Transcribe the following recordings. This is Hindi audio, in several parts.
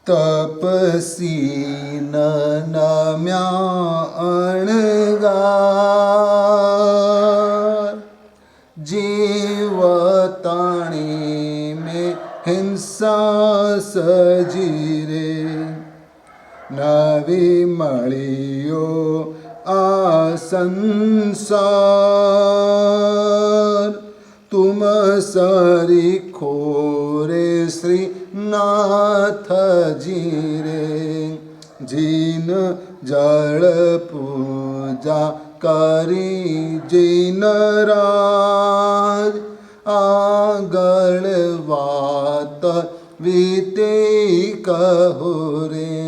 तपसी नम्या अणगार, जीवताणी में हिंसा सजीरे, नवी मळियो आ संसार, तुम सरी खोरे श्री नाथ जीरे, जीन जल पूजा करी जिन राज, आगल वात वीते कहो रे।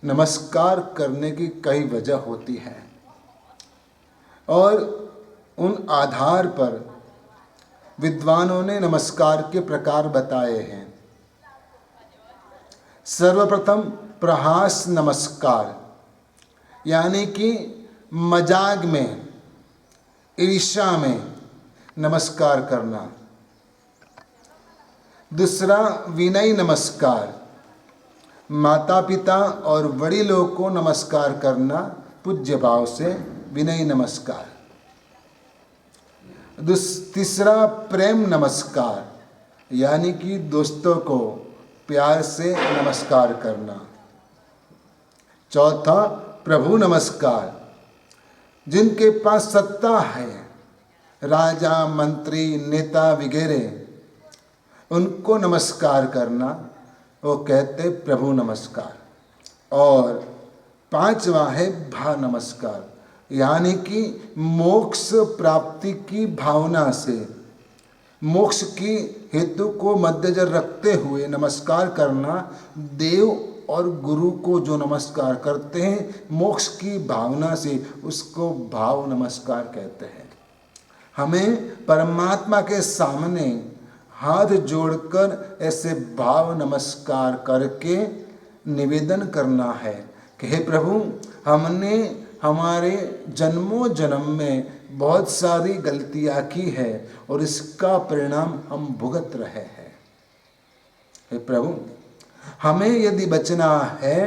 नमस्कार करने की कई वजह होती है और उन आधार पर विद्वानों ने नमस्कार के प्रकार बताए हैं। सर्वप्रथम प्रहास नमस्कार, यानी कि मजाक में, ईर्ष्या में नमस्कार करना। दूसरा विनय नमस्कार, माता पिता और वडीलों को नमस्कार करना पूज्य भाव से, विनय नमस्कार। तीसरा प्रेम नमस्कार, यानी कि दोस्तों को प्यार से नमस्कार करना। चौथा प्रभु नमस्कार, जिनके पास सत्ता है, राजा मंत्री नेता वगैरह, उनको नमस्कार करना, वो कहते प्रभु नमस्कार। और पांचवा है भा नमस्कार, यानी कि मोक्ष प्राप्ति की भावना से, मोक्ष की हेतु को मद्देनजर रखते हुए नमस्कार करना। देव और गुरु को जो नमस्कार करते हैं मोक्ष की भावना से, उसको भाव नमस्कार कहते हैं। हमें परमात्मा के सामने हाथ जोड़कर ऐसे भाव नमस्कार करके निवेदन करना है कि हे प्रभु, हमने हमारे जन्मों जन्म में बहुत सारी गलतियां की है और इसका परिणाम हम भुगत रहे हैं। हे प्रभु, हमें यदि बचना है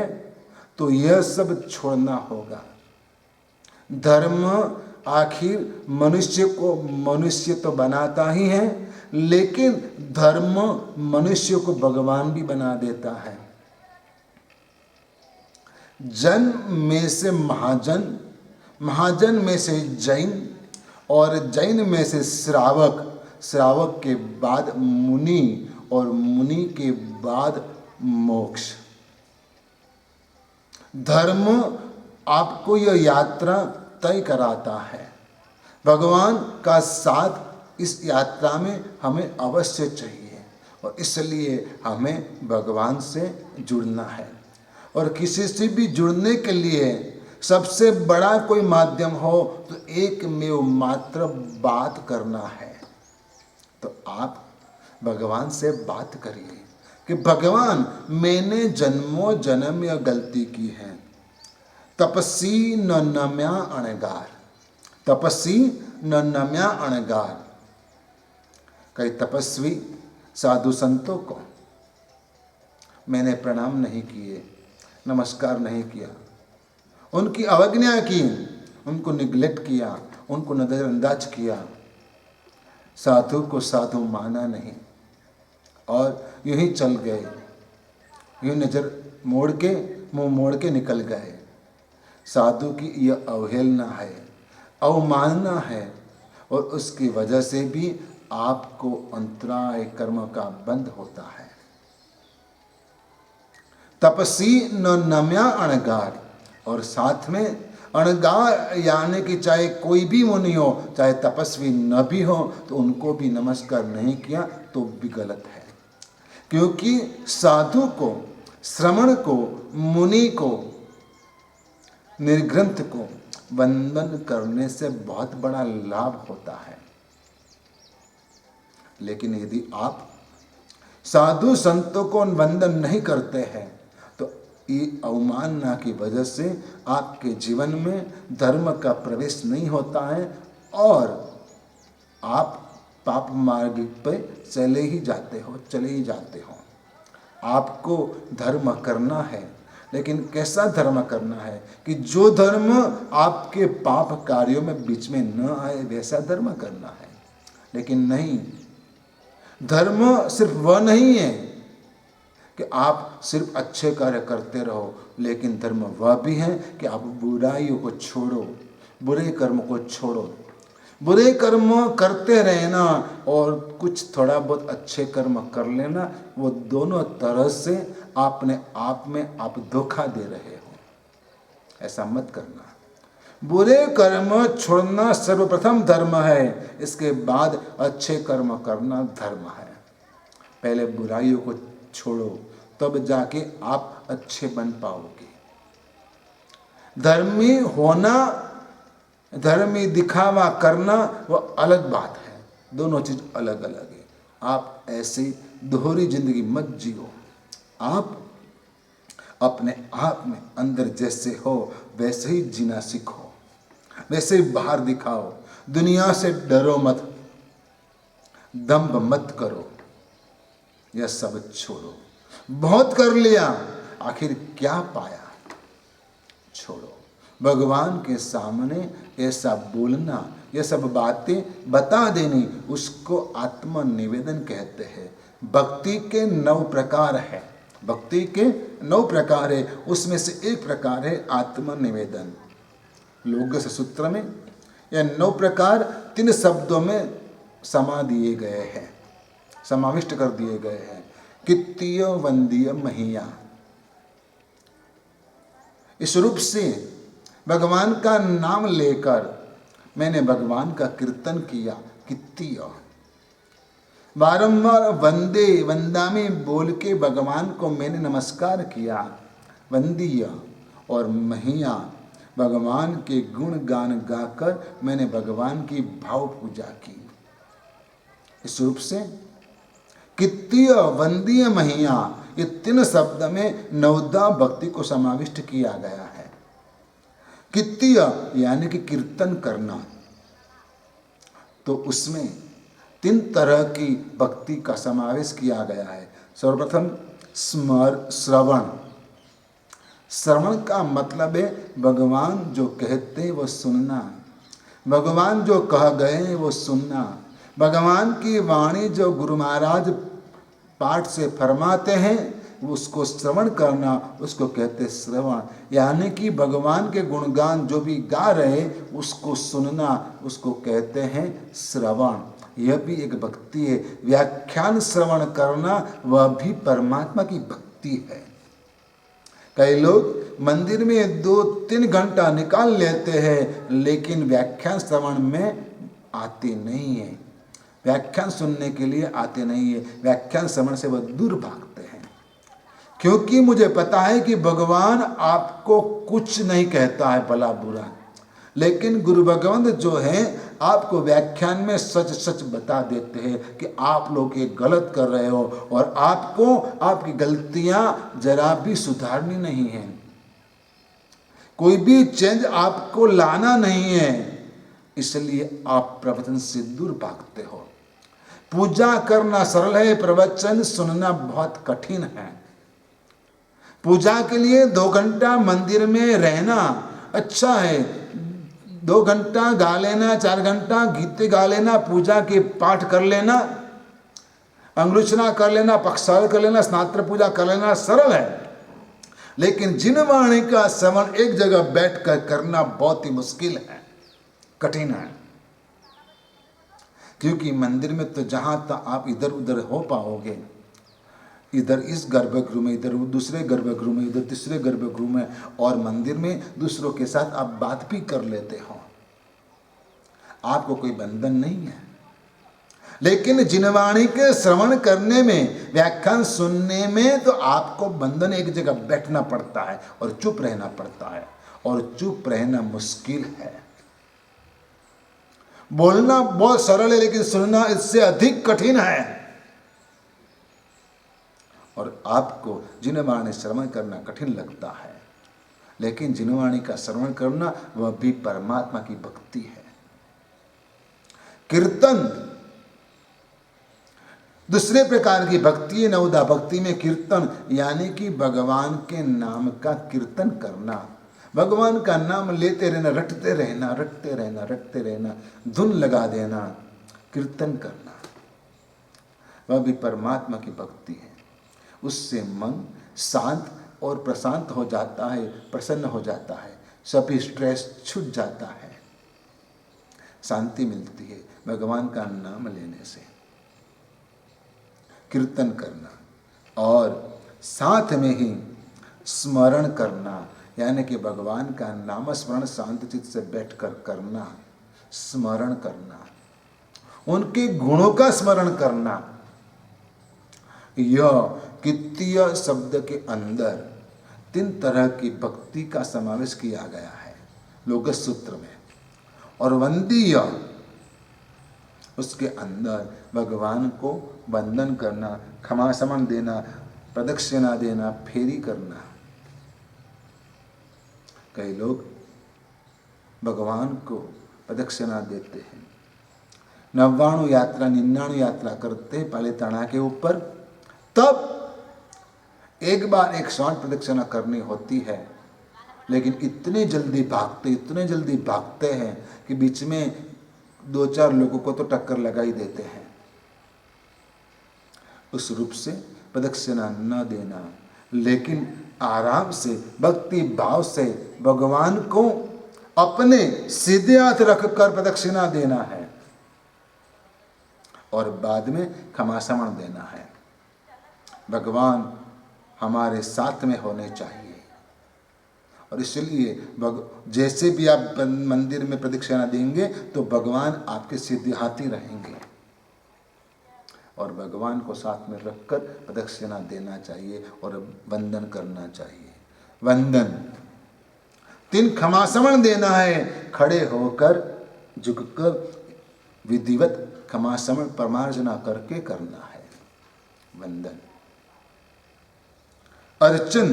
तो यह सब छोड़ना होगा। धर्म आखिर मनुष्य को मनुष्य तो बनाता ही है, लेकिन धर्म मनुष्य को भगवान भी बना देता है। जन में से महाजन, महाजन में से जैन और जैन में से श्रावक, श्रावक के बाद मुनि और मुनि के बाद मोक्ष। धर्म आपको यह यात्रा तय कराता है। भगवान का साथ इस यात्रा में हमें अवश्य चाहिए और इसलिए हमें भगवान से जुड़ना है। और किसी से भी जुड़ने के लिए सबसे बड़ा कोई माध्यम हो तो एक में मात्र बात करना है। तो आप भगवान से बात करिए कि भगवान, मैंने जन्मों जन्म यह गलती की है। तपसी न नम्या अणगार, तपस्वी न नम्या अणगार। कई तपस्वी साधु संतों को मैंने प्रणाम नहीं किए, नमस्कार नहीं किया, उनकी अवज्ञा की, उनको निग्लेक्ट किया, उनको नजरअंदाज किया, साधु को साधु माना नहीं और यूं ही चल गए, यूं नजर मोड़ के, मुंह मोड़ के निकल गए। साधु की यह अवहेलना है, अवमानना है और उसकी वजह से भी आपको अंतराय कर्म का बंध होता है। तपसी न नम्या अणगार, और साथ में अणगार यानी कि चाहे कोई भी मुनि हो, चाहे तपस्वी न भी हो, तो उनको भी नमस्कार नहीं किया तो भी गलत है। क्योंकि साधु को, श्रमण को, मुनि को, निर्ग्रंथ को वंदन करने से बहुत बड़ा लाभ होता है। लेकिन यदि आप साधु संतों को वंदन नहीं करते हैं तो ये अवमानना की वजह से आपके जीवन में धर्म का प्रवेश नहीं होता है और आप पाप मार्ग पे चले ही जाते हो। आपको धर्म करना है, लेकिन कैसा धर्म करना है कि जो धर्म आपके पाप कार्यों में बीच में न आए, वैसा धर्म करना है। लेकिन नहीं, धर्म सिर्फ वह नहीं है कि आप सिर्फ अच्छे कार्य करते रहो, लेकिन धर्म वह भी है कि आप बुराइयों को छोड़ो, बुरे कर्म को छोड़ो। बुरे कर्म करते रहना और कुछ थोड़ा बहुत अच्छे कर्म कर लेना, वो दोनों तरह से अपने आप में आप धोखा दे रहे हो। ऐसा मत करना। बुरे कर्म छोड़ना सर्वप्रथम धर्म है, इसके बाद अच्छे कर्म करना धर्म है। पहले बुराइयों को छोड़ो, तब जाके आप अच्छे बन पाओगे। धर्मी होना, धर्मी दिखावा करना वो अलग बात है, दोनों चीज अलग अलग है। आप ऐसी दोहरी जिंदगी मत जियो। आप अपने आप में अंदर जैसे हो वैसे ही जीना सीखो, वैसे ही बाहर दिखाओ। दुनिया से डरो मत, दंभ मत करो, यह सब छोड़ो। बहुत कर लिया, आखिर क्या पाया, छोड़ो। भगवान के सामने ऐसा बोलना, ये सब बातें बता देनी, उसको आत्मनिवेदन कहते हैं। भक्ति के 9 प्रकार है, भक्ति के 9 प्रकार है, उसमें से एक प्रकार है आत्मनिवेदन। लोग्य सूत्र में यह 9 प्रकार 3 शब्दों में समा दिए गए हैं, समाविष्ट कर दिए गए हैं। कित्तीय वंदीय महिया, इस रूप से भगवान का नाम लेकर मैंने भगवान का कीर्तन किया। कित्तीय, बारंबार वंदे वंदामी बोल के भगवान को मैंने नमस्कार किया। वंदीय और महिया, भगवान के गुण गान गाकर मैंने भगवान की भाव पूजा की। इस रूप से कित्तीय वंदीय महिया, ये 3 शब्द में नवदा भक्ति को समाविष्ट किया गया है। कित्तीय यानी कि कीर्तन करना, तो उसमें 3 तरह की भक्ति का समावेश किया गया है। सर्वप्रथम श्रवण। श्रवण का मतलब है भगवान जो कहते हैं वो सुनना, भगवान जो कह गए वो सुनना। भगवान की वाणी जो गुरु महाराज पाठ से फरमाते हैं उसको श्रवण करना, उसको कहते श्रवण। यानी कि भगवान के गुणगान जो भी गा रहे उसको सुनना, उसको कहते हैं श्रवण। यह भी एक भक्ति है। व्याख्यान श्रवण करना वह भी परमात्मा की भक्ति है। कई लोग मंदिर में 2-3 घंटा निकाल लेते हैं, लेकिन व्याख्यान श्रवण में आते नहीं है, व्याख्यान सुनने के लिए आते नहीं है। व्याख्यान श्रवण से वह दूर भागते हैं, क्योंकि मुझे पता है कि भगवान आपको कुछ नहीं कहता है भला बुरा, लेकिन गुरु भगवंत जो हैं आपको व्याख्यान में सच सच बता देते हैं कि आप लोग ये गलत कर रहे हो और आपको आपकी गलतियां जरा भी सुधारनी नहीं है, कोई भी चेंज आपको लाना नहीं है, इसलिए आप प्रवचन से दूर भागते हो। पूजा करना सरल है, प्रवचन सुनना बहुत कठिन है। पूजा के लिए 2 घंटा मंदिर में रहना अच्छा है, 2 घंटा गा लेना, 4 घंटा गीत गा लेना, पूजा के पाठ कर लेना, अंगुलिचना कर लेना, पक्षाल कर लेना, स्नात्र पूजा कर लेना सरल है। लेकिन जिन वाणी का श्रवण एक जगह बैठकर करना बहुत ही मुश्किल है, कठिन है। क्योंकि मंदिर में तो जहाँ तक आप इधर उधर हो पाओगे, इधर इस गर्भगृह में, इधर दूसरे गर्भगृह में, इधर तीसरे गर्भगृह में, और मंदिर में दूसरों के साथ आप बात भी कर लेते हो, आपको कोई बंधन नहीं है। लेकिन जिनवाणी के श्रवण करने में, व्याख्यान सुनने में तो आपको बंधन, एक जगह बैठना पड़ता है और चुप रहना पड़ता है, और चुप रहना मुश्किल है। बोलना बहुत सरल है, लेकिन सुनना इससे अधिक कठिन है। और आपको जिनवाणी श्रवण करना कठिन लगता है, लेकिन जिनवाणी का श्रवण करना वह भी परमात्मा की भक्ति है। कीर्तन दूसरे प्रकार की भक्ति है नवदा भक्ति में कीर्तन, यानी कि भगवान के नाम का कीर्तन करना, भगवान का नाम लेते रहना, रटते रहना, रटते रहना, रटते रहना, धुन लगा देना, कीर्तन करना, वह भी परमात्मा की भक्ति है। उससे मन शांत और प्रशांत हो जाता है, प्रसन्न हो जाता है, सभी स्ट्रेस छूट जाता है, शांति मिलती है भगवान का नाम लेने से। कीर्तन करना और साथ में ही स्मरण करना, यानी कि भगवान का नाम स्मरण शांत चित्त से बैठकर करना, स्मरण करना, उनके गुणों का स्मरण करना। यह कित्तीय शब्द के अंदर 3 तरह की भक्ति का समावेश किया गया है लोकस सूत्र में। और वंदीय, उसके अंदर भगवान को वंदन करना, क्षमासमन देना, प्रदक्षिणा देना, फेरी करना। कई लोग भगवान को प्रदक्षिणा देते हैं, 99 यात्रा 99 यात्रा करते हैं पहले तना के ऊपर, तब एक बार 108 प्रदक्षिणा करनी होती है, लेकिन इतने जल्दी भागते हैं कि बीच में 2-4 लोगों को तो टक्कर लगा ही देते हैं। उस रूप से प्रदक्षिणा न देना, लेकिन आराम से भक्ति भाव से भगवान को अपने सीधे हाथ रखकर प्रदक्षिणा देना है और बाद में क्षमासमन देना है। भगवान हमारे साथ में होने चाहिए और इसलिए जैसे भी आप मंदिर में प्रदक्षिणा देंगे तो भगवान आपके सीधे हाथी रहेंगे और भगवान को साथ में रखकर प्रदक्षिणा देना चाहिए और वंदन करना चाहिए। वंदन 3 क्षमासमन देना है, खड़े होकर झुककर विधिवत क्षमासमन परमार्जना करके करना है वंदन। अर्चन,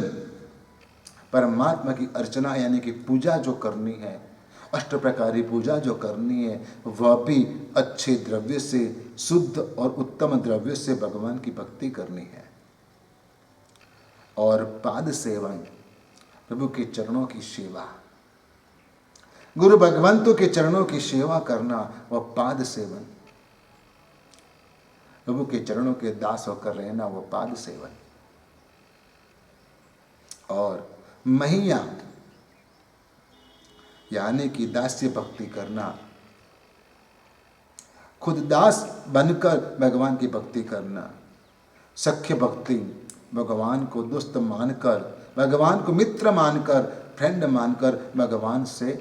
परमात्मा की अर्चना यानी कि पूजा जो करनी है, अष्ट प्रकारी पूजा जो करनी है, वह भी अच्छे द्रव्य से, शुद्ध और उत्तम द्रव्य से भगवान की भक्ति करनी है। और पाद सेवन, प्रभु के चरणों की सेवा, गुरु भगवंतों के चरणों की सेवा करना, वह पाद सेवन, प्रभु के चरणों के दास होकर रहना, वह पाद सेवन। और महिया यानी कि दास्य भक्ति करना, खुद दास बनकर भगवान की भक्ति करना। सख्य भक्ति, भगवान को दोस्त मानकर, भगवान को मित्र मानकर, फ्रेंड मानकर भगवान से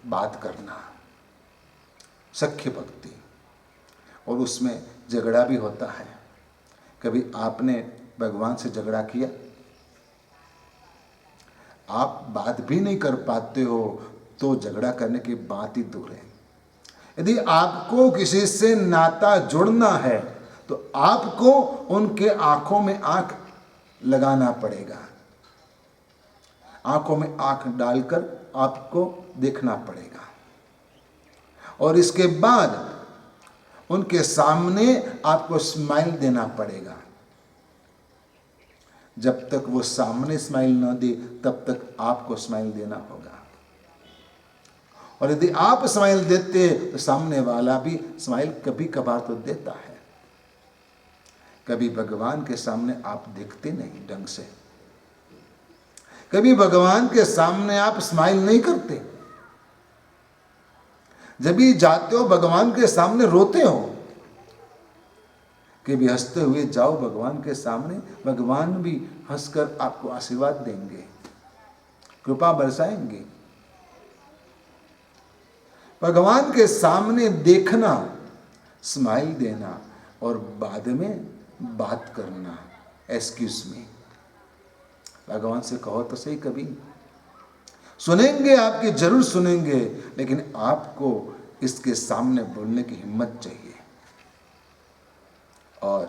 बात करना, सख्य भक्ति। और उसमें झगड़ा भी होता है। कभी आपने भगवान से झगड़ा किया? आप बात भी नहीं कर पाते हो तो झगड़ा करने की बात ही दूर है। यदि आपको किसी से नाता जोड़ना है तो आपको उनके आंखों में आंख लगाना पड़ेगा, आंखों में आंख डालकर आपको देखना पड़ेगा और इसके बाद उनके सामने आपको स्माइल देना पड़ेगा। जब तक वो सामने स्माइल न दे तब तक आपको स्माइल देना होगा और यदि आप स्माइल देते तो सामने वाला भी स्माइल कभी कभार तो देता है। कभी भगवान के सामने आप देखते नहीं ढंग से, कभी भगवान के सामने आप स्माइल नहीं करते, जब भी जाते हो भगवान के सामने रोते हो। कि भी हंसते हुए जाओ भगवान के सामने, भगवान भी हंसकर आपको आशीर्वाद देंगे, कृपा बरसाएंगे। भगवान के सामने देखना, स्माइल देना और बाद में बात करना, एक्सक्यूज मी। भगवान से कहो तो सही, कभी सुनेंगे, आपकी जरूर सुनेंगे, लेकिन आपको इसके सामने बोलने की हिम्मत चाहिए। और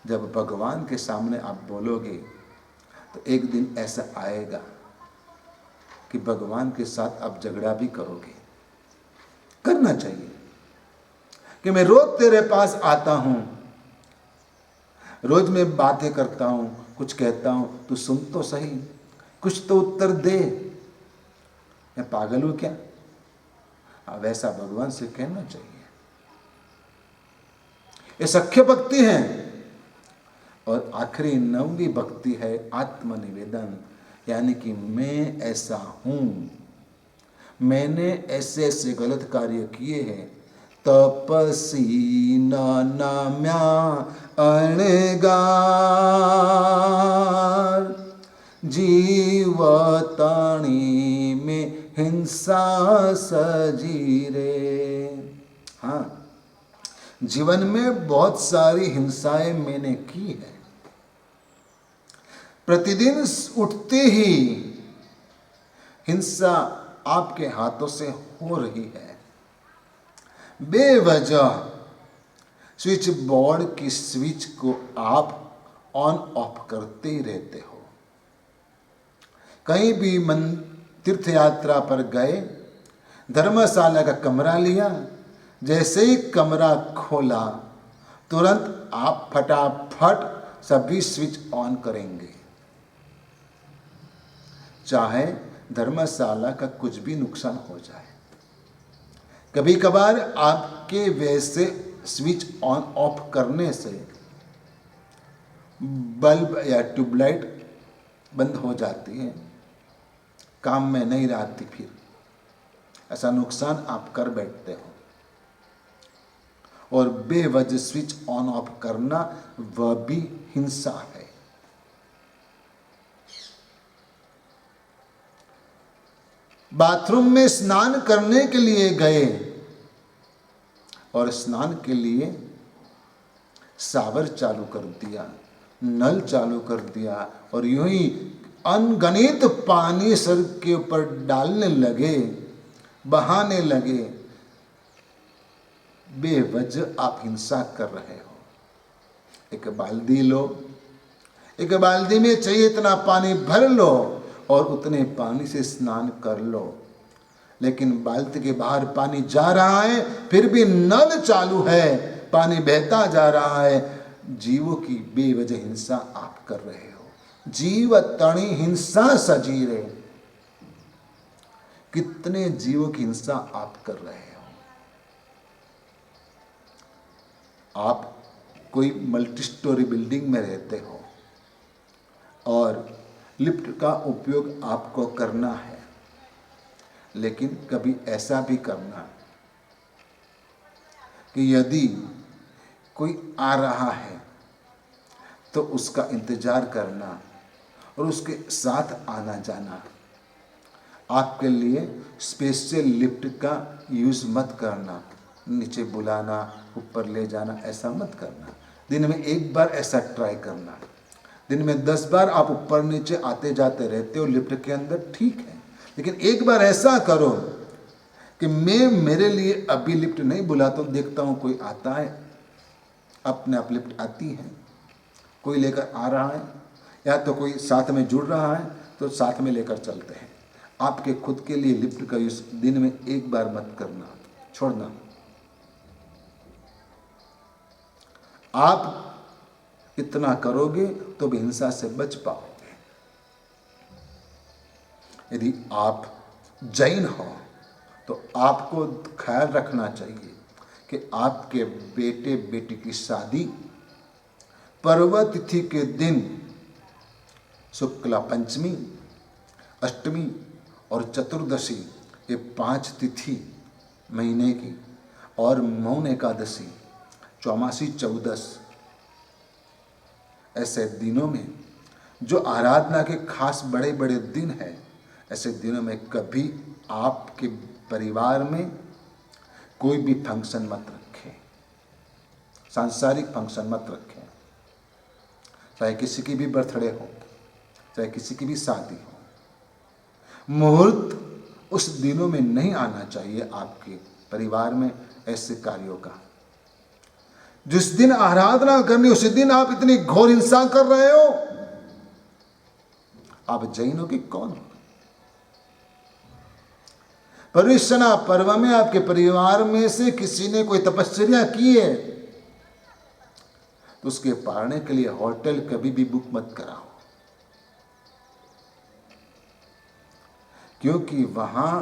जब भगवान के सामने आप बोलोगे तो एक दिन ऐसा आएगा कि भगवान के साथ आप झगड़ा भी करोगे। करना चाहिए कि मैं रोज तेरे पास आता हूं, रोज मैं बातें करता हूँ, कुछ कहता हूँ, तू सुन तो सही, कुछ तो उत्तर दे। मैं पागल हूँ क्या? वैसा भगवान से कहना चाहिए। ये सख्य भक्ति है। और आखिरी 9वीं भक्ति है आत्मनिवेदन, यानी कि मैं ऐसा हूं, मैंने ऐसे ऐसे गलत कार्य किए हैं। तपसी नाम्या अणगार जीवताणी में हिंसा सजीरे। हाँ, जीवन में बहुत सारी हिंसाएं मैंने की है। प्रतिदिन उठते ही हिंसा आपके हाथों से हो रही है। बेवजह स्विच बोर्ड की स्विच को आप ऑन ऑफ करते ही रहते हो। कहीं भी तीर्थ यात्रा पर गए, धर्मशाला का कमरा लिया, जैसे ही कमरा खोला तुरंत आप फटाफट सभी स्विच ऑन करेंगे, चाहे धर्मशाला का कुछ भी नुकसान हो जाए। कभी कभार आपके वैसे स्विच ऑन ऑफ करने से बल्ब या ट्यूबलाइट बंद हो जाती है, काम में नहीं रहती, फिर ऐसा नुकसान आप कर बैठते हो। और बेवजह स्विच ऑन ऑफ करना वह भी हिंसा है। बाथरूम में स्नान करने के लिए गए और स्नान के लिए शावर चालू कर दिया, नल चालू कर दिया और यूं ही अनगणित पानी सर के ऊपर डालने लगे, बहाने लगे। बेवजह आप हिंसा कर रहे हो। एक बाल्टी लो, एक बाल्टी में चाहिए इतना पानी भर लो और उतने पानी से स्नान कर लो। लेकिन बाल्टी के बाहर पानी जा रहा है, फिर भी नल चालू है, पानी बहता जा रहा है। जीवों की बेवजह हिंसा आप कर रहे हो। जीव तणी हिंसा सजीरे। कितने जीवों की हिंसा आप कर रहे हो। आप कोई मल्टी स्टोरी बिल्डिंग में रहते हो और लिफ्ट का उपयोग आपको करना है, लेकिन कभी ऐसा भी करना कि यदि कोई आ रहा है तो उसका इंतजार करना और उसके साथ आना जाना। आपके लिए स्पेशल लिफ्ट का यूज़ मत करना, नीचे बुलाना, ऊपर ले जाना, ऐसा मत करना। दिन में एक बार ऐसा ट्राई करना। दिन में 10 बार आप ऊपर नीचे आते जाते रहते हो लिफ्ट के अंदर, ठीक है, लेकिन एक बार ऐसा करो कि मैं मेरे लिए अभी लिफ्ट नहीं बुलाता हूँ, देखता हूँ कोई आता है, अपने आप लिफ्ट आती है, कोई लेकर आ रहा है या तो कोई साथ में जुड़ रहा है तो साथ में लेकर चलते हैं। आपके खुद के लिए लिफ्ट का यूज दिन में एक बार मत करना, छोड़ना। आप इतना करोगे तो भी हिंसा से बच पाओगे। यदि आप जैन हो तो आपको ख्याल रखना चाहिए कि आपके बेटे बेटी की शादी पर्व तिथि के दिन शुक्ला पंचमी, अष्टमी और चतुर्दशी, ये 5 तिथि महीने की, और मौन एकादशी, चौमासी चौदस, ऐसे दिनों में जो आराधना के खास बड़े बड़े दिन हैं, ऐसे दिनों में कभी आपके परिवार में कोई भी फंक्शन मत रखें, सांसारिक फंक्शन मत रखें। चाहे किसी की भी बर्थडे हो, चाहे किसी की भी शादी हो, मुहूर्त उस दिनों में नहीं आना चाहिए आपके परिवार में ऐसे कार्यों का। जिस दिन आराधना करनी उसी दिन आप इतनी घोर हिंसा कर रहे हो। आप जैनों की कौन हो? परिश्रना पर्व में आपके परिवार में से किसी ने कोई तपस्या की है तो उसके पढ़ने के लिए होटल कभी भी बुक मत कराओ, क्योंकि वहां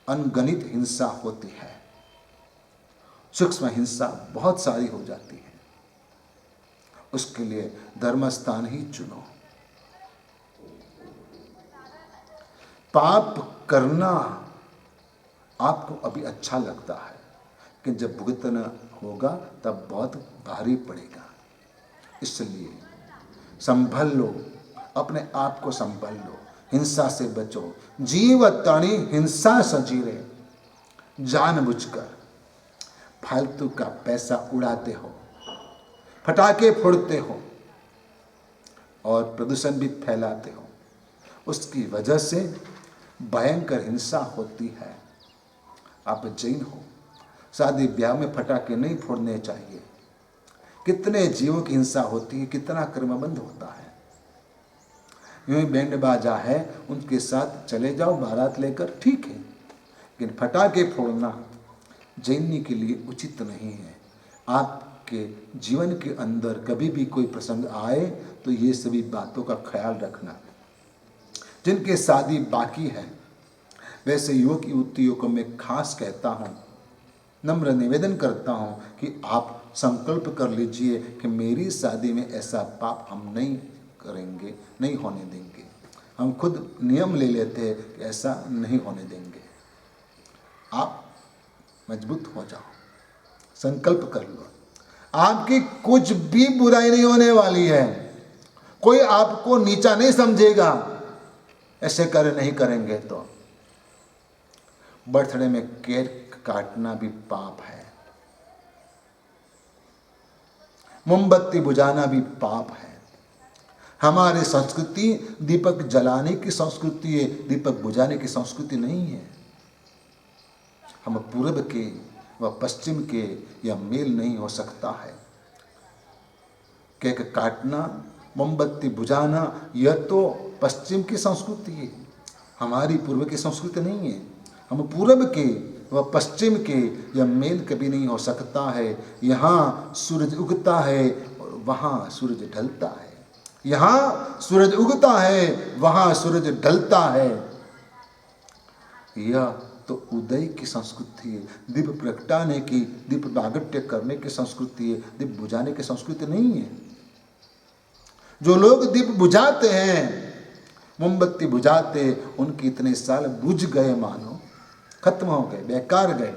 अनगणित हिंसा होती है, सूक्ष्म हिंसा बहुत सारी हो जाती है। उसके लिए धर्म स्थान ही चुनो। पाप करना आपको अभी अच्छा लगता है, कि जब भुगतना होगा तब बहुत भारी पड़ेगा। इसलिए संभल लो, अपने आप को संभल लो, हिंसा से बचो। जीव तणी हिंसा सजीरे, जानबूझकर फालतू का पैसा उड़ाते हो, फटाके फोड़ते हो और प्रदूषण भी फैलाते हो, उसकी वजह से भयंकर हिंसा होती है। आप जैन हो, शादी ब्याह में फटाके नहीं फोड़ने चाहिए। कितने जीवों की हिंसा होती है, कितना कर्मबंध होता है। यूं ही बैंड बाजा है, उनके साथ चले जाओ बारात लेकर, ठीक है, लेकिन फटाके फोड़ना जैनी के लिए उचित नहीं है। आपके जीवन के अंदर कभी भी कोई प्रसंग आए तो ये सभी बातों का ख्याल रखना। जिनके शादी बाकी है वैसे युवक युवतियों को मैं खास कहता हूँ, नम्र निवेदन करता हूँ कि आप संकल्प कर लीजिए कि मेरी शादी में ऐसा पाप हम नहीं करेंगे, नहीं होने देंगे। हम खुद नियम ले लेते हैं कि ऐसा नहीं होने देंगे। आप मजबूत हो जाओ, संकल्प कर लो। आपकी कुछ भी बुराई नहीं होने वाली है, कोई आपको नीचा नहीं समझेगा ऐसे कार्य नहीं करेंगे तो। बर्थडे में केक काटना भी पाप है, मोमबत्ती बुझाना भी पाप है। हमारी संस्कृति दीपक जलाने की संस्कृति है, दीपक बुझाने की संस्कृति नहीं है। हम पूर्व के व पश्चिम के यह मेल नहीं हो सकता है। केक काटना, मोमबत्ती बुझाना यह तो पश्चिम की संस्कृति है, हमारी पूर्व की संस्कृति नहीं है। हम पूर्व के व पश्चिम के यह मेल कभी नहीं हो सकता है। यहाँ सूरज उगता है और वहाँ सूरज ढलता है, यहाँ सूरज उगता है वहाँ सूरज ढलता है। यह तो उदय की संस्कृति है, दीप प्रगटाने की, दीप प्रागट्य करने की संस्कृति है, दीप बुझाने की संस्कृति नहीं है। जो लोग दीप बुझाते हैं, मोमबत्ती बुझाते, उनके इतने साल बुझ गए, मानो खत्म हो गए, बेकार गए।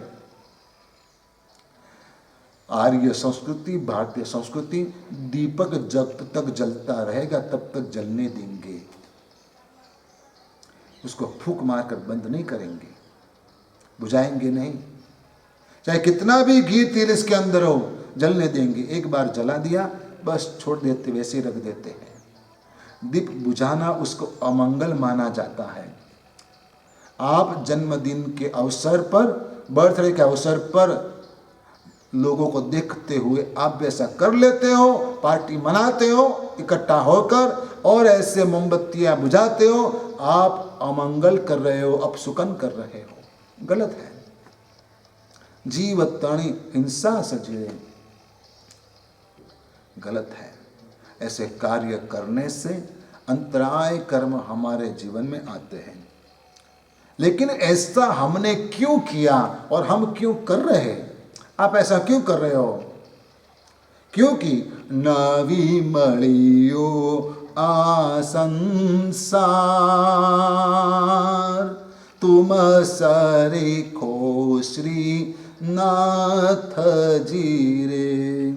आर्य संस्कृति, भारतीय संस्कृति, दीपक जब तक जलता रहेगा तब तक जलने देंगे, उसको फूंक मारकर बंद नहीं करेंगे, बुझाएंगे नहीं। चाहे कितना भी घी तेल इसके अंदर हो, जलने देंगे। एक बार जला दिया बस छोड़ देते, वैसे ही रख देते हैं। दीप बुझाना उसको अमंगल माना जाता है। आप जन्मदिन के अवसर पर, बर्थडे के अवसर पर लोगों को देखते हुए आप वैसा कर लेते हो, पार्टी मनाते हो इकट्ठा होकर और ऐसे मोमबत्तियां बुझाते हो, आप अमंगल कर रहे हो, अपशुकन कर रहे हो, गलत है। जीव तणी हिंसा सजीवे, गलत है। ऐसे कार्य करने से अंतराय कर्म हमारे जीवन में आते हैं। लेकिन ऐसा हमने क्यों किया और हम क्यों कर रहे हैं? आप ऐसा क्यों कर रहे हो? क्योंकि नवी मलियो आ संसार, तुम सरीखो श्री नाथ जीरे,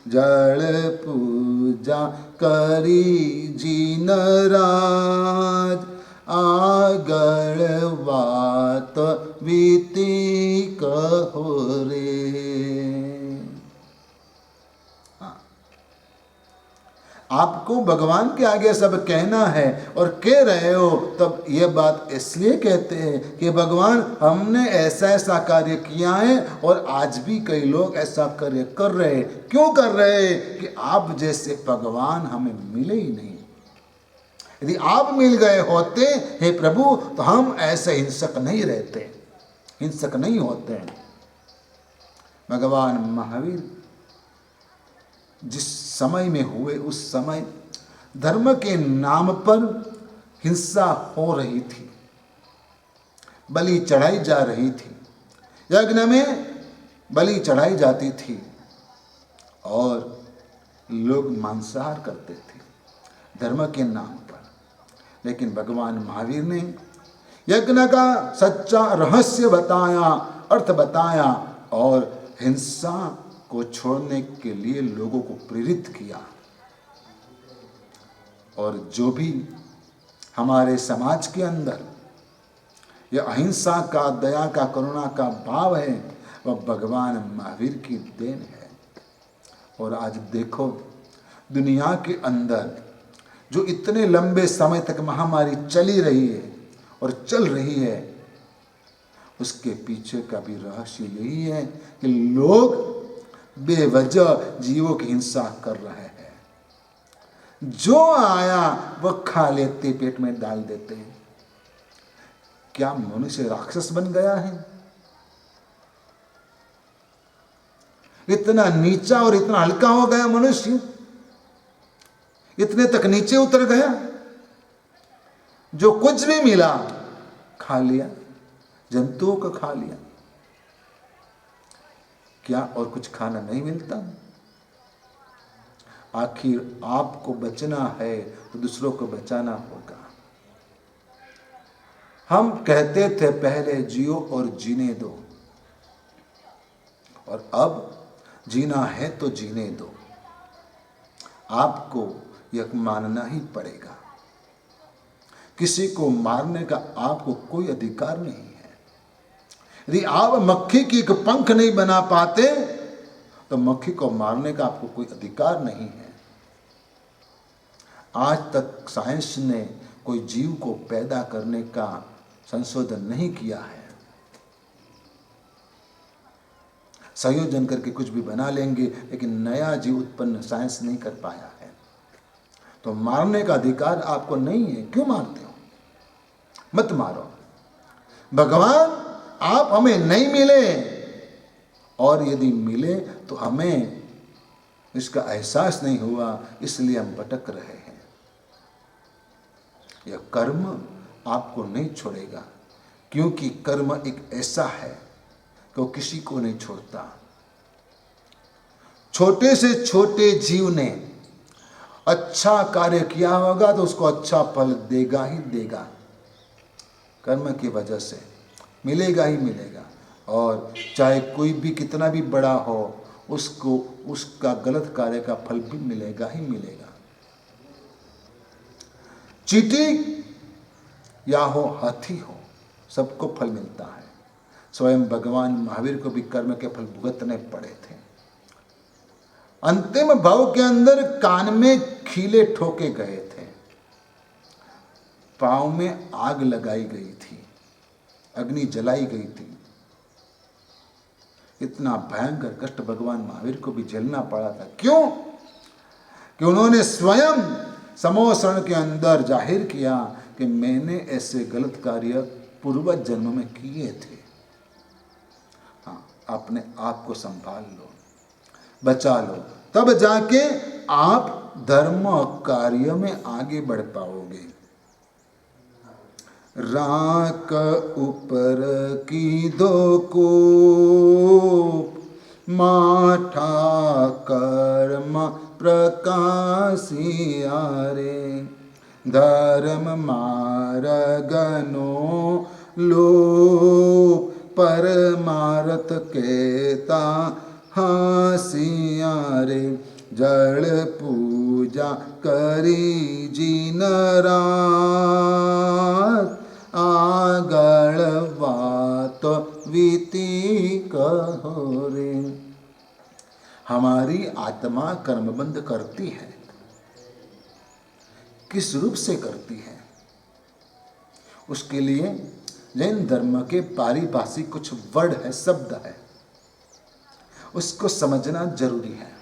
जल पूजा करी जीन राज, आगळ वात वीती कहो रे। आपको भगवान के आगे सब कहना है और कह रहे हो, तब यह बात इसलिए कहते हैं कि भगवान हमने ऐसा ऐसा कार्य किया है और आज भी कई लोग ऐसा कार्य कर रहे हैं। क्यों कर रहे हैं? कि आप जैसे भगवान हमें मिले ही नहीं। यदि आप मिल गए होते हे प्रभु तो हम ऐसे हिंसक नहीं रहते, हिंसक नहीं होते हैं। भगवान महावीर जिस समय में हुए उस समय धर्म के नाम पर हिंसा हो रही थी, बलि चढ़ाई जा रही थी, यज्ञ में बलि चढ़ाई जाती थी और लोग मांसाहार करते थे धर्म के नाम पर। लेकिन भगवान महावीर ने यज्ञ का सच्चा रहस्य बताया, अर्थ बताया और हिंसा को छोड़ने के लिए लोगों को प्रेरित किया। और जो भी हमारे समाज के अंदर यह अहिंसा का, दया का, करुणा का भाव है, वह भगवान महावीर की देन है। और आज देखो दुनिया के अंदर जो इतने लंबे समय तक महामारी चली रही है और चल रही है, उसके पीछे का भी रहस्य यही है कि लोग बेवजह जीवों की हिंसा कर रहे हैं। जो आया वह खा लेते, पेट में डाल देते हैं। क्या मनुष्य राक्षस बन गया है? इतना नीचा और इतना हल्का हो गया मनुष्य, इतने तक नीचे उतर गया, जो कुछ भी मिला खा लिया, जंतुओं को खा लिया। क्या और कुछ खाना नहीं मिलता? आखिर आपको बचना है तो दूसरों को बचाना होगा। हम कहते थे पहले जियो और जीने दो, और अब जीना है तो जीने दो। आपको यह मानना ही पड़ेगा। किसी को मारने का आपको कोई अधिकार नहीं है। यदि आप मक्खी की एक पंख नहीं बना पाते तो मक्खी को मारने का आपको कोई अधिकार नहीं है। आज तक साइंस ने कोई जीव को पैदा करने का संशोधन नहीं किया है। संयोजन करके कुछ भी बना लेंगे, लेकिन नया जीव उत्पन्न साइंस नहीं कर पाया है। तो मारने का अधिकार आपको नहीं है। क्यों मारते हो? मत मारो। भगवान आप हमें नहीं मिले, और यदि मिले तो हमें इसका एहसास नहीं हुआ, इसलिए हम भटक रहे हैं। यह कर्म आपको नहीं छोड़ेगा, क्योंकि कर्म एक ऐसा है कि वो किसी को नहीं छोड़ता। छोटे से छोटे जीव ने अच्छा कार्य किया होगा तो उसको अच्छा फल देगा ही देगा। कर्म की वजह से मिलेगा ही मिलेगा। और चाहे कोई भी कितना भी बड़ा हो, उसको उसका गलत कार्य का फल भी मिलेगा ही मिलेगा। चींटी या हो, हाथी हो, सबको फल मिलता है। स्वयं भगवान महावीर को भी कर्म के फल भुगतने पड़े थे। अंतिम भाव के अंदर कान में खीले ठोके गए थे, पांव में आग लगाई गई थी, अग्नि जलाई गई थी। इतना भयंकर कष्ट भगवान महावीर को भी झेलना पड़ा था। क्यों? कि उन्होंने स्वयं समोसरण के अंदर जाहिर किया कि मैंने ऐसे गलत कार्य पूर्व जन्म में किए थे। हाँ, अपने आप को संभाल लो, बचा लो, तब जाके आप धर्म कार्य में आगे बढ़ पाओगे। राख ऊपर की दो को माठा कर्म प्रकाशिया रे, धर्म मार्गनो लोप परमार्थ केता हासिया रे, जड़ पूजा करी जिन रात, आगळ बात वीती कहो रे। हमारी आत्मा कर्मबंध करती है। किस रूप से करती है? उसके लिए जैन धर्म के पारिभाषिक कुछ वर्ड है, शब्द है, उसको समझना जरूरी है।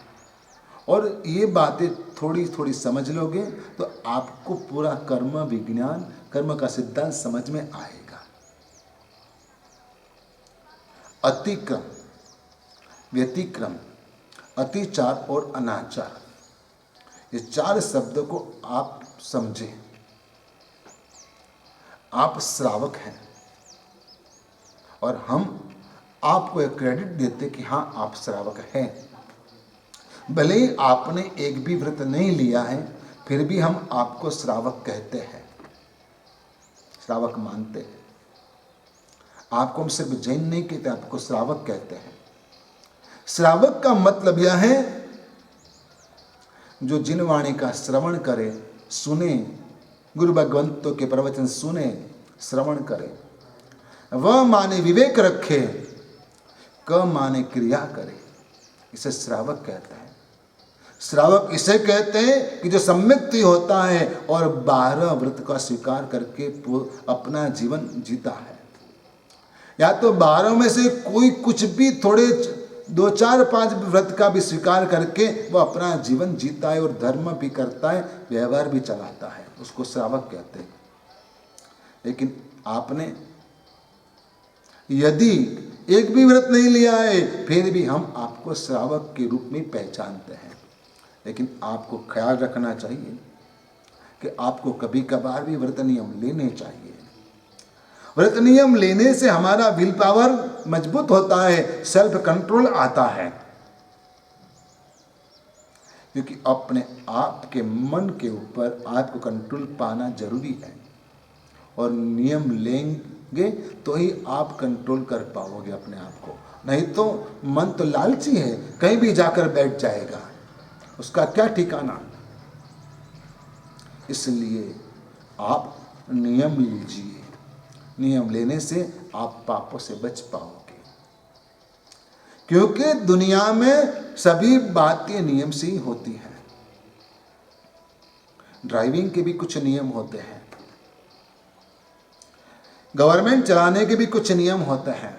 और ये बातें थोड़ी थोड़ी समझ लोगे तो आपको पूरा कर्म विज्ञान, कर्म का सिद्धांत समझ में आएगा। अतिक्रम, व्यतिक्रम, अतिचार और अनाचार, ये 4 शब्दों को आप समझें। आप श्रावक हैं और हम आपको एक क्रेडिट देते कि हाँ आप श्रावक हैं। भले ही आपने एक भी व्रत नहीं लिया है, फिर भी हम आपको श्रावक कहते हैं, श्रावक मानते हैं। आपको हम सिर्फ जैन नहीं कहते, आपको श्रावक कहते हैं। श्रावक का मतलब यह है जो जिन वाणी का श्रवण करे, सुने, गुरु भगवंतों के प्रवचन सुने, श्रवण करे, वह माने विवेक रखे, क माने क्रिया करे, इसे श्रावक कहते हैं। श्रावक इसे कहते हैं कि जो सम्यक्ति होता है और 12 व्रत का स्वीकार करके अपना जीवन जीता है। या तो 12 में से कोई कुछ भी थोड़े 2, 4, 5 व्रत का भी स्वीकार करके वो अपना जीवन जीता है और धर्म भी करता है, व्यवहार भी चलाता है, उसको श्रावक कहते हैं। लेकिन आपने यदि एक भी व्रत नहीं लिया है, फिर भी हम आपको श्रावक के रूप में पहचानते हैं। लेकिन आपको ख्याल रखना चाहिए कि आपको कभी कभार भी व्रत नियम लेने चाहिए। व्रत नियम लेने से हमारा विल पावर मजबूत होता है, सेल्फ कंट्रोल आता है, क्योंकि अपने आप के मन के ऊपर आपको कंट्रोल पाना जरूरी है। और नियम लेंगे तो ही आप कंट्रोल कर पाओगे अपने आप को, नहीं तो मन तो लालची है, कहीं भी जाकर बैठ जाएगा, उसका क्या ठिकाना। इसलिए आप नियम लीजिए, नियम लेने से आप पापों से बच पाओगे, क्योंकि दुनिया में सभी बातें नियम से ही होती हैं। ड्राइविंग के भी कुछ नियम होते हैं, गवर्नमेंट चलाने के भी कुछ नियम होते हैं,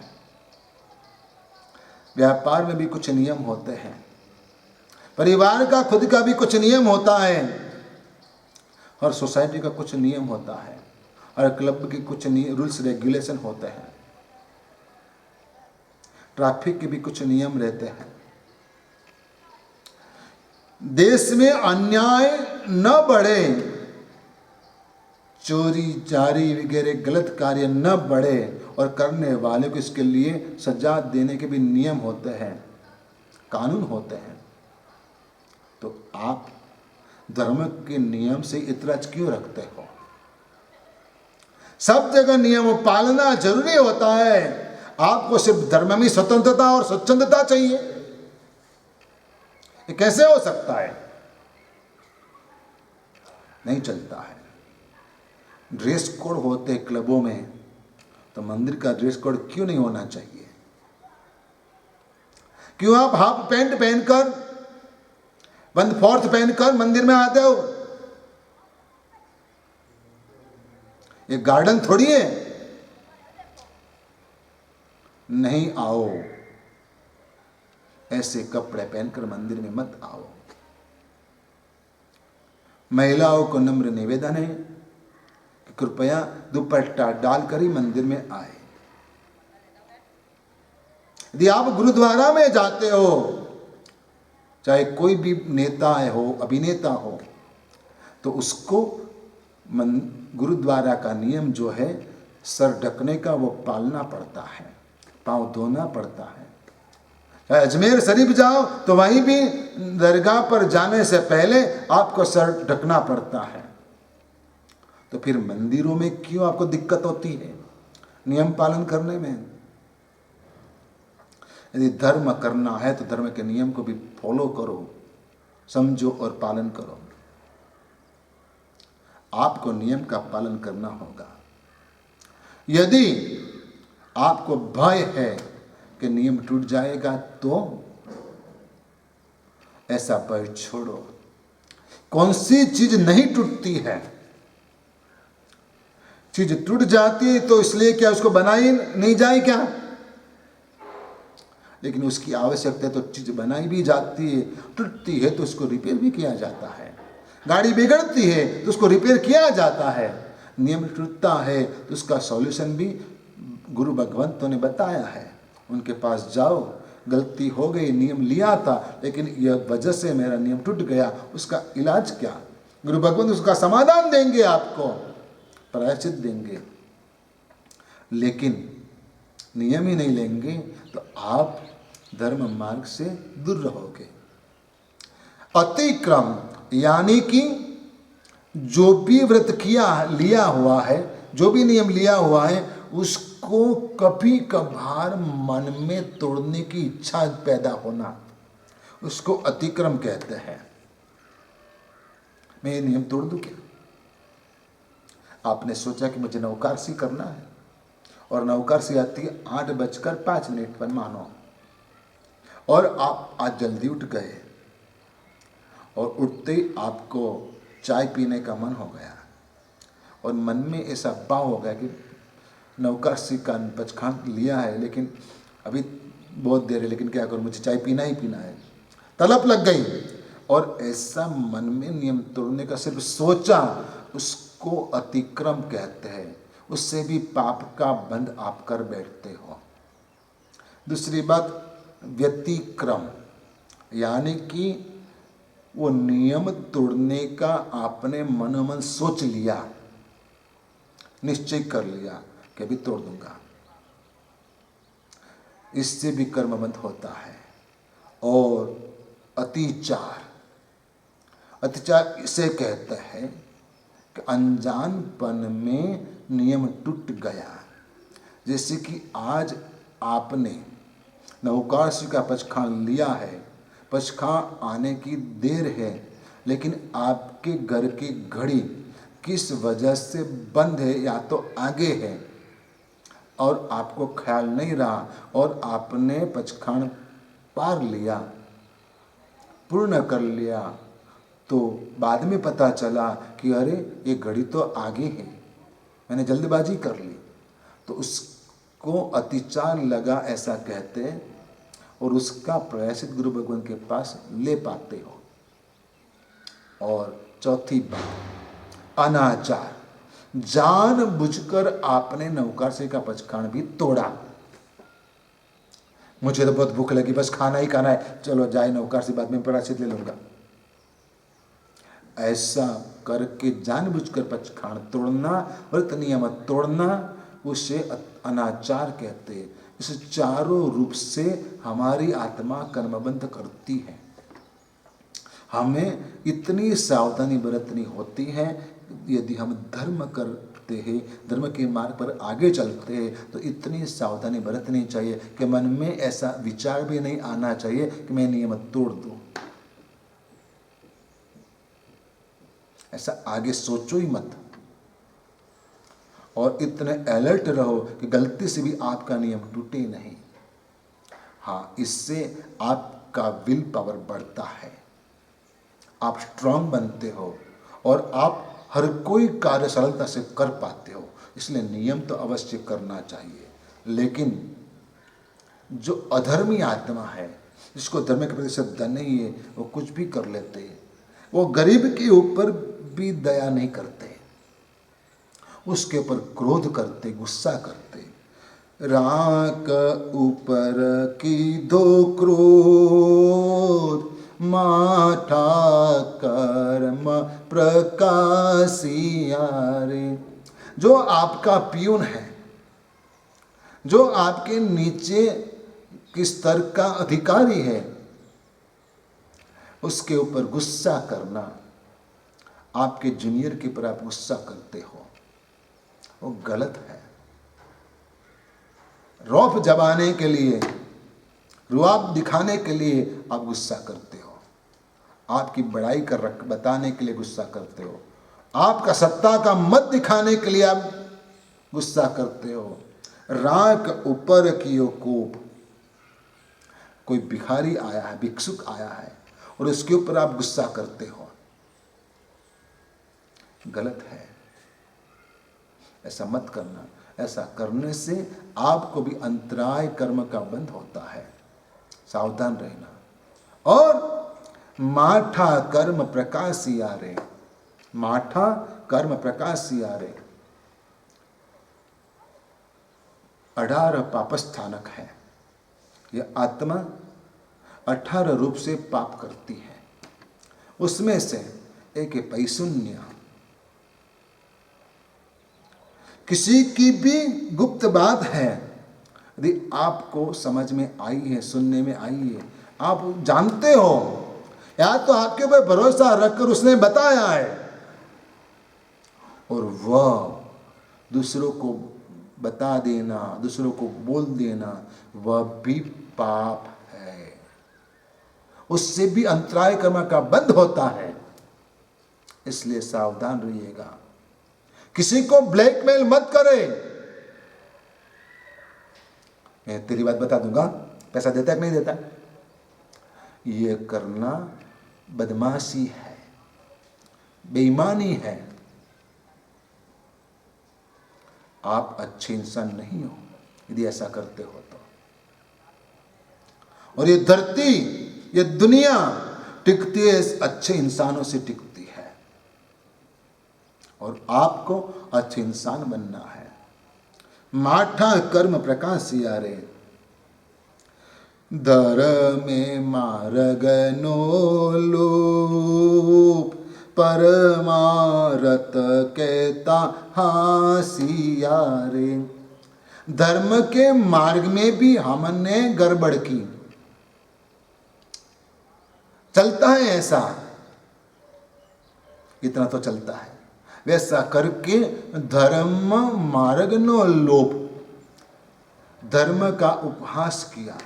व्यापार में भी कुछ नियम होते हैं, परिवार का खुद का भी कुछ नियम होता है, और सोसाइटी का कुछ नियम होता है, और क्लब के कुछ रूल्स रेगुलेशन होते हैं, ट्रैफिक के भी कुछ नियम रहते हैं। देश में अन्याय न बढ़े, चोरी जारी वगैरह गलत कार्य न बढ़े, और करने वाले को इसके लिए सजा देने के भी नियम होते हैं, कानून होते हैं। तो आप धर्म के नियम से इतराज क्यों रखते हो? सब जगह नियम पालना जरूरी होता है। आपको सिर्फ धर्म में स्वतंत्रता और स्वच्छंदता चाहिए, ये कैसे हो सकता है? नहीं चलता है। ड्रेस कोड होते क्लबों में, तो मंदिर का ड्रेस कोड क्यों नहीं होना चाहिए? क्यों आप हाफ पैंट पहनकर, 1/4 पहनकर मंदिर में आते हो? ये गार्डन थोड़ी है। नहीं आओ, ऐसे कपड़े पहनकर मंदिर में मत आओ। महिलाओं को नम्र निवेदन है कि कृपया दुपट्टा डालकर ही मंदिर में आए। यदि आप गुरुद्वारा में जाते हो, चाहे कोई भी नेता हो, अभिनेता हो, तो उसको गुरुद्वारा का नियम जो है सर ढकने का, वो पालना पड़ता है, पांव धोना पड़ता है। चाहे अजमेर शरीफ जाओ तो वहीं भी दरगाह पर जाने से पहले आपको सर ढकना पड़ता है। तो फिर मंदिरों में क्यों आपको दिक्कत होती है नियम पालन करने में? यदि धर्म करना है तो धर्म के नियम को भी फॉलो करो, समझो और पालन करो। आपको नियम का पालन करना होगा। यदि आपको भय है कि नियम टूट जाएगा, तो ऐसा भय छोड़ो। कौन सी चीज नहीं टूटती है? चीज टूट जाती है तो इसलिए क्या उसको बनाई नहीं जाए क्या? लेकिन उसकी आवश्यकता है तो चीज बनाई भी जाती है। टूटती है तो उसको रिपेयर भी किया जाता है। गाड़ी बिगड़ती है तो उसको रिपेयर किया जाता है। नियम टूटता है तो उसका सॉल्यूशन भी गुरु भगवंतों ने बताया है। उनके पास जाओ, गलती हो गई, नियम लिया था लेकिन यह वजह से मेरा नियम टूट गया, उसका इलाज क्या? गुरु भगवान उसका समाधान देंगे, आपको प्रायश्चित देंगे। लेकिन नियम ही नहीं लेंगे तो आप धर्म मार्ग से दूर रहोगे। अतिक्रम यानी कि जो भी व्रत लिया हुआ है, जो भी नियम लिया हुआ है, उसको कभी कभार मन में तोड़ने की इच्छा पैदा होना, उसको अतिक्रम कहते हैं। मैं ये नियम तोड़ दूं क्या? आपने सोचा कि मुझे नौकारसी करना है और नौकारसी आती है 8:05 पर मानो, और आप आज जल्दी उठ गए और उठते ही आपको चाय पीने का मन हो गया और मन में ऐसा भाव हो गया कि नौकारसी का पचखान लिया है लेकिन अभी बहुत देर है, लेकिन क्या करूं, मुझे चाय पीना ही पीना है, तलब लग गई और ऐसा मन में नियम तोड़ने का सिर्फ सोचा, उसको अतिक्रम कहते हैं। उससे भी पाप का बंध आप कर बैठते हो। दूसरी बात, व्यतिक्रम यानी कि वो नियम तोड़ने का आपने मनोमन सोच लिया, निश्चय कर लिया कि अभी तोड़ दूंगा, इससे भी कर्मबंध होता है। और अतिचार, अतिचार इसे कहते हैं कि अनजानपन में नियम टूट गया। जैसे कि आज आपने नौकारसी का पचखान लिया है, पचखान आने की देर है, लेकिन आपके घर की घड़ी किस वजह से बंद है या तो आगे है और आपको ख्याल नहीं रहा और आपने पचखान पार लिया, पूर्ण कर लिया, तो बाद में पता चला कि अरे ये घड़ी तो आगे है, मैंने जल्दबाजी कर ली, तो उसको अतिचार लगा ऐसा कहते हैं और उसका प्रायश्चित गुरु भगवान के पास ले पाते हो। और चौथी बात, अनाचार, जानबूझकर आपने नौकारसी का पचखान भी तोड़ा। मुझे तो बहुत भूख लगी, बस खाना ही खाना है, चलो जाए नौकारसी, बाद में प्रायश्चित ले लूंगा। ऐसा करके जानबूझकर पचखान तोड़ना, व्रत नियम तोड़ना, उसे अनाचार कहते हैं। इस चारों रूप से हमारी आत्मा कर्मबंध करती है। हमें इतनी सावधानी बरतनी होती है, यदि हम धर्म करते हैं, धर्म के मार्ग पर आगे चलते हैं, तो इतनी सावधानी बरतनी चाहिए कि मन में ऐसा विचार भी नहीं आना चाहिए कि मैं नियम तोड़ दूं। ऐसा आगे सोचो ही मत, और इतने अलर्ट रहो कि गलती से भी आपका नियम टूटे नहीं। हाँ, इससे आपका विल पावर बढ़ता है, आप स्ट्रांग बनते हो और आप हर कोई कार्य सरलता से कर पाते हो। इसलिए नियम तो अवश्य करना चाहिए, लेकिन जो अधर्मी आत्मा है, जिसको धर्म के प्रति श्रद्धा नहीं है, वो कुछ भी कर लेते हैं। वो गरीब के ऊपर भी दया नहीं करते, उसके ऊपर क्रोध करते, गुस्सा करते। राख ऊपर की दो क्रोध, माठा कर्म प्रकाशिया रे। जो आपका पियून है, जो आपके नीचे किस स्तर का अधिकारी है, उसके ऊपर गुस्सा करना, आपके जूनियर के ऊपर आप गुस्सा करते हो, वो गलत है। रौब जमाने के लिए, रुआब दिखाने के लिए आप गुस्सा करते हो, आपकी बड़ाई कर बताने के लिए गुस्सा करते हो, आपका सत्ता का मत दिखाने के लिए आप गुस्सा करते हो। राख ऊपर कियो कोप, कोई भिखारी आया है, भिक्षुक आया है और उसके ऊपर आप गुस्सा करते हो, गलत है। ऐसा मत करना। ऐसा करने से आपको भी अंतराय कर्म का बंध होता है, सावधान रहना। और माठा कर्म प्रकाशिया रे, माठा कर्म प्रकाशिया रे 18 पापस्थानक है। यह आत्मा 18 रूप से पाप करती है। उसमें से एक है पैशून्य। किसी की भी गुप्त बात है, यदि आपको समझ में आई है, सुनने में आई है, आप जानते हो, या तो आपके ऊपर भरोसा रखकर उसने बताया है और वह दूसरों को बता देना, दूसरों को बोल देना, वह भी पाप है। उससे भी अंतराय कर्म का बंध होता है। इसलिए सावधान रहिएगा, किसी को ब्लैकमेल मत करे। मैं तेरी बात बता दूंगा, पैसा देता है कि नहीं देता। ये करना बदमाशी है, बेईमानी है। आप अच्छे इंसान नहीं हो यदि ऐसा करते हो तो। और ये धरती, ये दुनिया टिकती है अच्छे इंसानों से टिकती है, और आपको अच्छे इंसान बनना है। माठा कर्म प्रकाशियारे, धर्मे मार्ग नो लोप, परमारत कहता हासियारे। धर्म के मार्ग में भी हमने गड़बड़ की। चलता है ऐसा, इतना तो चलता है, वैसा करके धर्म मार्ग नो लोप, धर्म का उपहास किया,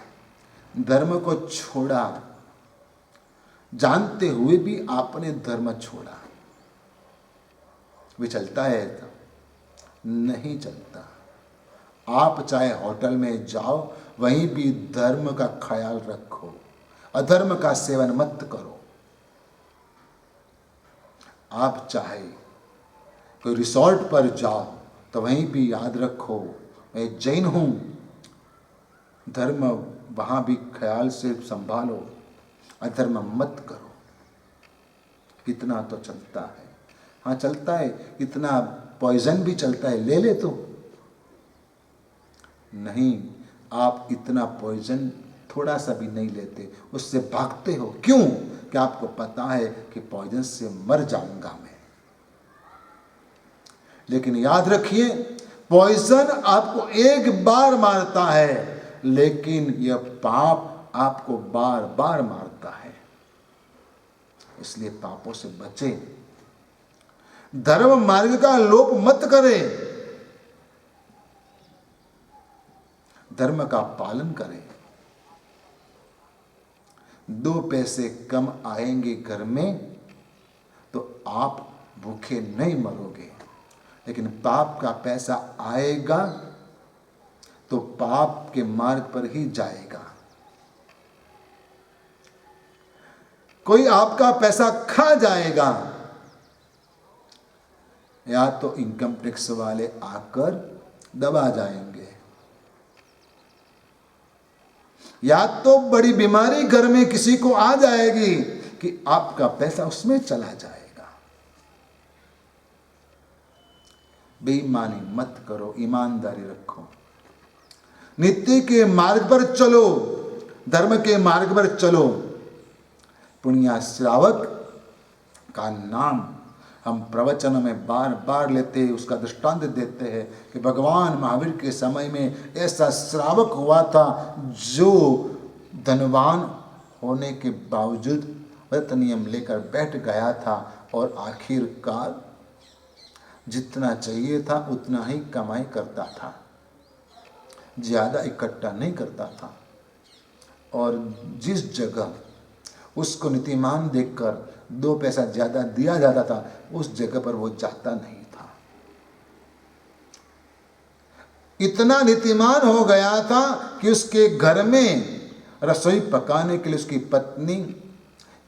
धर्म को छोड़ा, जानते हुए भी आपने धर्म छोड़ा। वे चलता है तो नहीं चलता। आप चाहे होटल में जाओ, वहीं भी धर्म का ख्याल रखो, अधर्म का सेवन मत करो। आप चाहे कोई रिसोर्ट पर जाओ, तो वहीं भी याद रखो, मैं जैन हूं, धर्म वहां भी ख्याल से संभालो, अधर्म मत करो। इतना तो चलता है। हाँ चलता है, इतना पॉइजन भी चलता है, ले ले तो। नहीं, आप इतना पॉइजन थोड़ा सा भी नहीं लेते, उससे भागते हो। क्यों? कि आपको पता है कि पॉइजन से मर जाऊंगा मैं। लेकिन याद रखिए, पॉइजन आपको एक बार मारता है, लेकिन यह पाप आपको बार बार मारता है। इसलिए पापों से बचे, धर्म मार्ग का लोप मत करें, धर्म का पालन करें। 2 पैसे कम आएंगे घर में तो आप भूखे नहीं मरोगे, लेकिन पाप का पैसा आएगा तो पाप के मार्ग पर ही जाएगा। कोई आपका पैसा खा जाएगा, या तो इनकम टैक्स वाले आकर दबा जाएंगे, या तो बड़ी बीमारी घर में किसी को आ जाएगी कि आपका पैसा उसमें चला जाएगा। बेईमानी मत करो, ईमानदारी रखो, नित्य के मार्ग पर चलो, धर्म के मार्ग पर चलो। पुण्य श्रावक का नाम हम प्रवचन में बार बार लेते हैं, उसका दृष्टांत देते हैं कि भगवान महावीर के समय में ऐसा श्रावक हुआ था जो धनवान होने के बावजूद व्रत नियम लेकर बैठ गया था, और आखिरकार जितना चाहिए था उतना ही कमाई करता था, ज़्यादा इकट्ठा नहीं करता था। और जिस जगह उसको नीतिमान देखकर 2 पैसा ज़्यादा दिया जाता था, उस जगह पर वो जाता नहीं था। इतना नीतिमान हो गया था कि उसके घर में रसोई पकाने के लिए उसकी पत्नी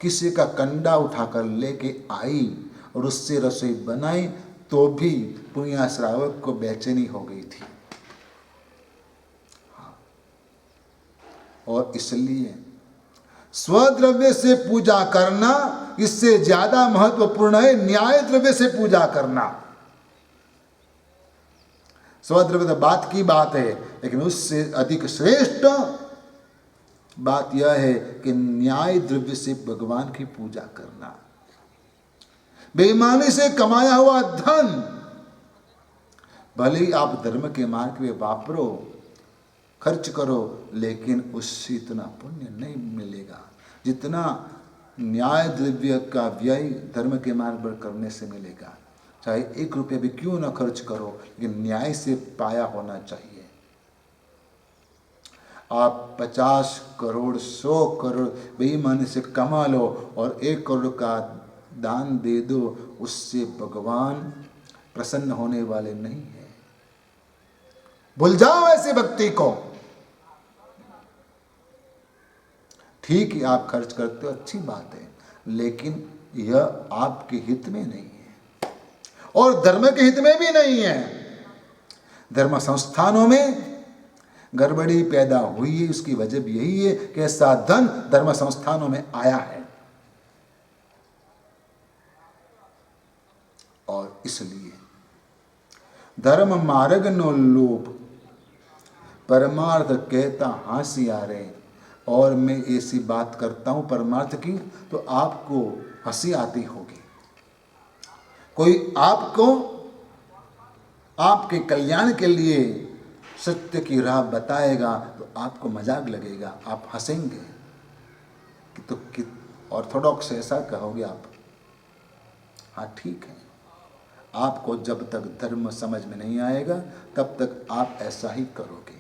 किसी का कंडा उठाकर लेके आई और उससे रसोई बनाई, तो भी पुण्य श्रावक को बेचैनी हो गई थी। और इसलिए स्वद्रव्य से पूजा करना इससे ज्यादा महत्वपूर्ण है न्याय द्रव्य से पूजा करना। स्वद्रव्य तो बात की बात है, लेकिन उससे अधिक श्रेष्ठ बात यह है कि न्याय द्रव्य से भगवान की पूजा करना, बेईमानी से कमाया हुआ धन भले ही आप धर्म के मार्ग में वापरो, खर्च करो, लेकिन उससे इतना पुण्य नहीं मिलेगा जितना न्याय द्रव्य का व्यय धर्म के मार्ग पर करने से मिलेगा। चाहे 1 रुपया भी क्यों ना खर्च करो, लेकिन न्याय से पाया होना चाहिए। आप 50 करोड़ 100 करोड़ बेईमानी से कमा लो और 1 करोड़ का दान दे दो, उससे भगवान प्रसन्न होने वाले नहीं है। भूल जाओ ऐसे भक्ति को। ठीक है, आप खर्च करते हो, अच्छी बात है, लेकिन यह आपके हित में नहीं है और धर्म के हित में भी नहीं है। धर्म संस्थानों में गड़बड़ी पैदा हुई है, उसकी वजह भी यही है कि ऐसा धन धर्म संस्थानों में आया है और इसलिए धर्म मार्ग नो लोभ परमार्थ कहता हासियारे। और मैं ऐसी बात करता हूं परमार्थ की तो आपको हंसी आती होगी। कोई आपको आपके कल्याण के लिए सत्य की राह बताएगा तो आपको मजाक लगेगा, आप हंसेंगे कि तो कि ऑर्थोडॉक्स ऐसा कहोगे आप। हाँ ठीक है, आपको जब तक धर्म समझ में नहीं आएगा तब तक आप ऐसा ही करोगे।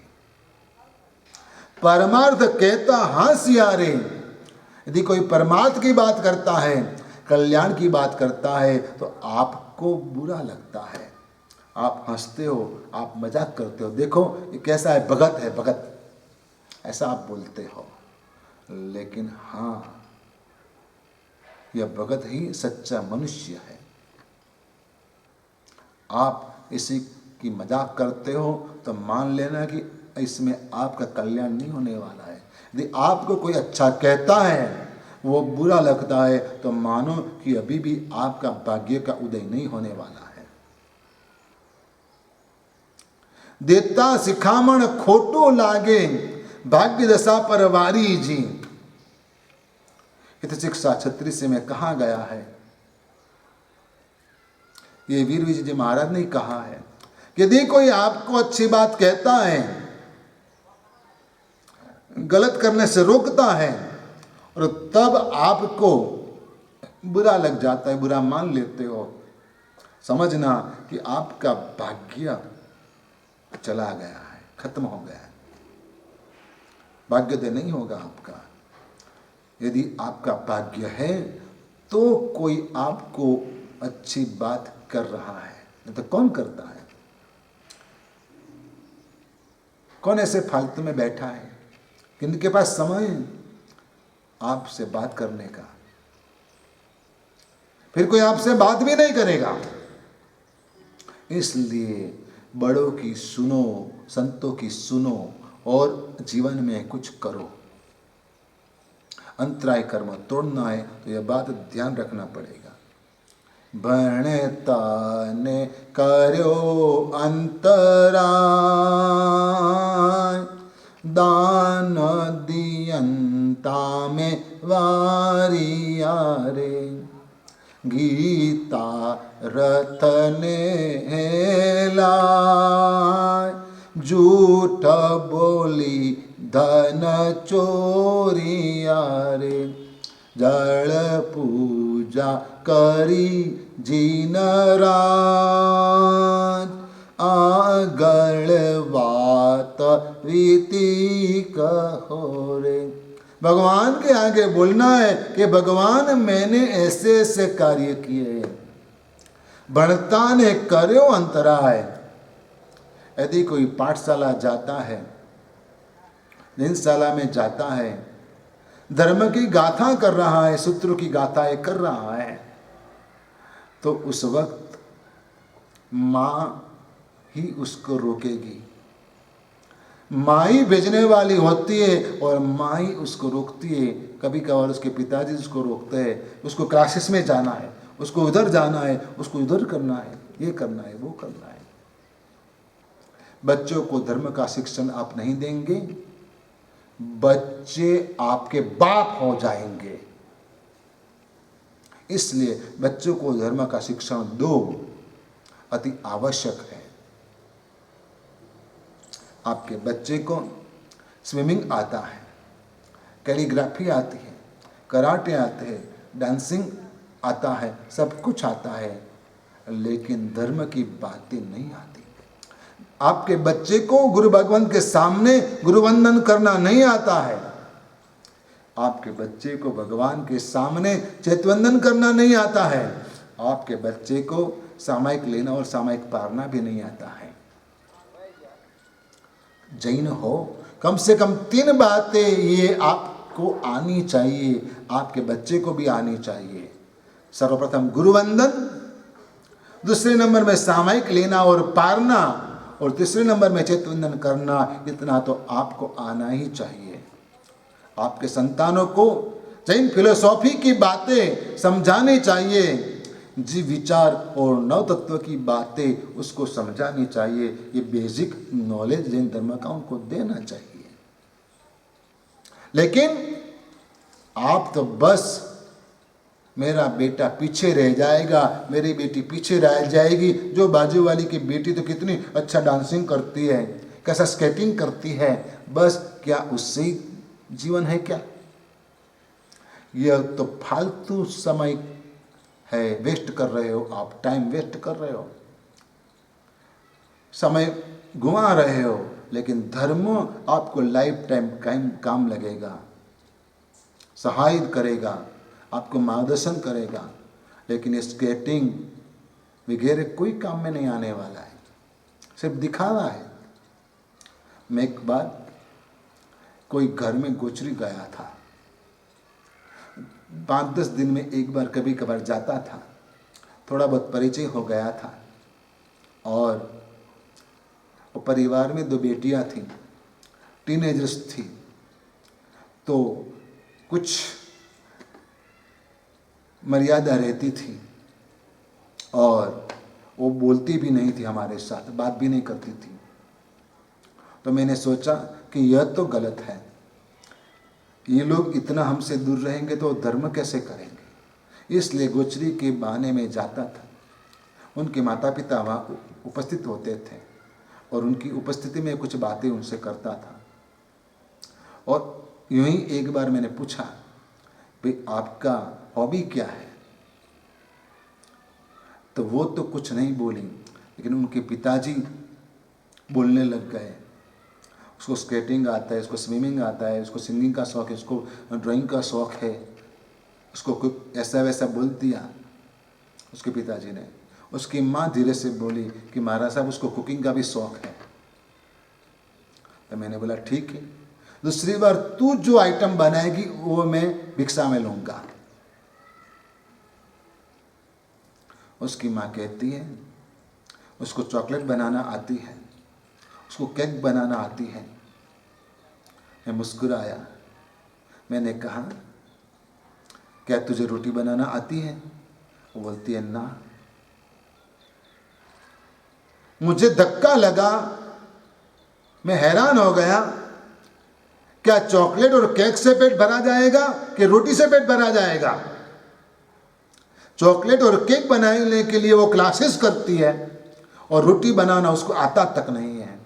परमार्थ कहता हासियारे। यदि कोई परमार्थ की बात करता है, कल्याण की बात करता है तो आपको बुरा लगता है, आप हंसते हो, आप मजाक करते हो, देखो ये कैसा है, भगत है भगत, ऐसा आप बोलते हो। लेकिन हाँ, यह भगत ही सच्चा मनुष्य है। आप इसी की मजाक करते हो तो मान लेना कि इसमें आपका कल्याण नहीं होने वाला है। यदि आपको कोई अच्छा कहता है, वो बुरा लगता है, तो मानो कि अभी भी आपका भाग्य का उदय नहीं होने वाला है। देता सिखामण खोटो लागे, भाग्य दशा पर वारी जी। हित शिक्षा 36 में कहा गया है, ये वीर विजय जी महाराज ने कहा है कि यदि कोई आपको अच्छी बात कहता है, गलत करने से रोकता है और तब आपको बुरा लग जाता है, बुरा मान लेते हो, समझना कि आपका भाग्य चला गया है, खत्म हो गया है, भाग्योदय नहीं होगा आपका। यदि आपका भाग्य है तो कोई आपको अच्छी बात कर रहा है, नहीं तो कौन करता है? कौन ऐसे फालतू में बैठा है, किनके पास समय आपसे बात करने का? फिर कोई आपसे बात भी नहीं करेगा। इसलिए बड़ों की सुनो, संतों की सुनो और जीवन में कुछ करो। अंतराय कर्म तोड़ना है तो यह बात ध्यान रखना पड़ेगा। भणता ने कर्यो अंतराय, दान दियंता में वारिया रे। गीता रतने लाय, झूठ बोली धन चोरिया रे। जड़ पूजा करी जीन राज, आगल बात रीति कहो रे। भगवान के आगे बोलना है कि भगवान मैंने ऐसे ऐसे कार्य किए, भणता ने कर्यो अंतराय। यदि कोई पाठशाला जाता है, दिनशाला में जाता है, धर्म की गाथा कर रहा है, सूत्रों की गाथाएं कर रहा है, तो उस वक्त माँ ही उसको रोकेगी। माँ ही भेजने वाली होती है और माँ ही उसको रोकती है। कभी कभार उसके पिताजी उसको रोकते हैं, उसको क्लासेस में जाना है, उसको उधर जाना है, उसको उधर करना है, ये करना है, वो करना है। बच्चों को धर्म का शिक्षण आप नहीं देंगे बच्चे आपके बाप हो जाएंगे। इसलिए बच्चों को धर्म का शिक्षण दो, अति आवश्यक है। आपके बच्चे को स्विमिंग आता है, कैलीग्राफी आती है, कराटे आते हैं, डांसिंग आता है, सब कुछ आता है, लेकिन धर्म की बातें नहीं आती। आपके बच्चे को गुरु भगवान के सामने गुरुवंदन करना नहीं आता है, आपके बच्चे को भगवान के सामने चैतवंदन करना नहीं आता है, आपके बच्चे को सामायिक लेना और सामायिक पारना भी नहीं आता है। जैन हो, कम से कम 3 बातें ये आपको आनी चाहिए, आपके बच्चे को भी आनी चाहिए। सर्वप्रथम गुरुवंदन, दूसरे नंबर में सामायिक लेना और पारना, और तीसरे नंबर में चैतवंदन करना। इतना तो आपको आना ही चाहिए। आपके संतानों को जैन फिलोसॉफी की बातें समझानी चाहिए, जीव विचार और नव तत्व की बातें उसको समझानी चाहिए। ये बेसिक नॉलेज जैन धर्म का उनको देना चाहिए। लेकिन आप तो बस मेरा बेटा पीछे रह जाएगा, मेरी बेटी पीछे रह जाएगी, जो बाजू वाली की बेटी तो कितनी अच्छा डांसिंग करती है, कैसा स्केटिंग करती है, बस क्या उससे ही जीवन है क्या? यह तो फालतू समय है, वेस्ट कर रहे हो आप, टाइम वेस्ट कर रहे हो, समय घुमा रहे हो। लेकिन धर्म आपको लाइफ टाइम काम लगेगा, सहायता करेगा, आपको मार्गदर्शन करेगा। लेकिन स्केटिंग वगैरह कोई काम में नहीं आने वाला है, सिर्फ दिखावा है। मैं एक बार कोई घर में गोचरी गया था, 5-10 दिन में एक बार कभी कभार जाता था, थोड़ा बहुत परिचय हो गया था। और परिवार में 2 बेटियां थीं, टीनेजर्स थी, तो कुछ मर्यादा रहती थी, और वो बोलती भी नहीं थी हमारे साथ, बात भी नहीं करती थी। तो मैंने सोचा कि यह तो गलत है, ये लोग इतना हमसे दूर रहेंगे तो धर्म कैसे करेंगे। इसलिए गोचरी के बहाने में जाता था, उनके माता पिता वहाँ उपस्थित होते थे और उनकी उपस्थिति में कुछ बातें उनसे करता था। और यूं ही एक बार मैंने पूछा, भाई आपका हॉबी क्या है? तो वो तो कुछ नहीं बोली, लेकिन उनके पिताजी बोलने लग गए। उसको स्केटिंग आता है, उसको स्विमिंग आता है, उसको सिंगिंग का शौक़ है, उसको ड्राइंग का शौक़ है। उसको कुछ ऐसा वैसा बोल दिया उसके पिताजी ने। उसकी माँ धीरे से बोली कि महाराज साहब उसको कुकिंग का भी शौक़ है। तो मैंने बोला ठीक है, दूसरी बार तू जो आइटम बनाएगी वो मैं भिक्षा में लूँगा। उसकी माँ कहती है उसको चॉकलेट बनाना आती है, उसको केक बनाना आती है। मैं मुस्कुराया, मैंने कहा क्या तुझे रोटी बनाना आती है? वो बोलती है ना। मुझे धक्का लगा, मैं हैरान हो गया, क्या चॉकलेट और केक से पेट भरा जाएगा कि रोटी से पेट भरा जाएगा? चॉकलेट और केक बनाने के लिए वो क्लासेस करती है और रोटी बनाना उसको आता तक नहीं है।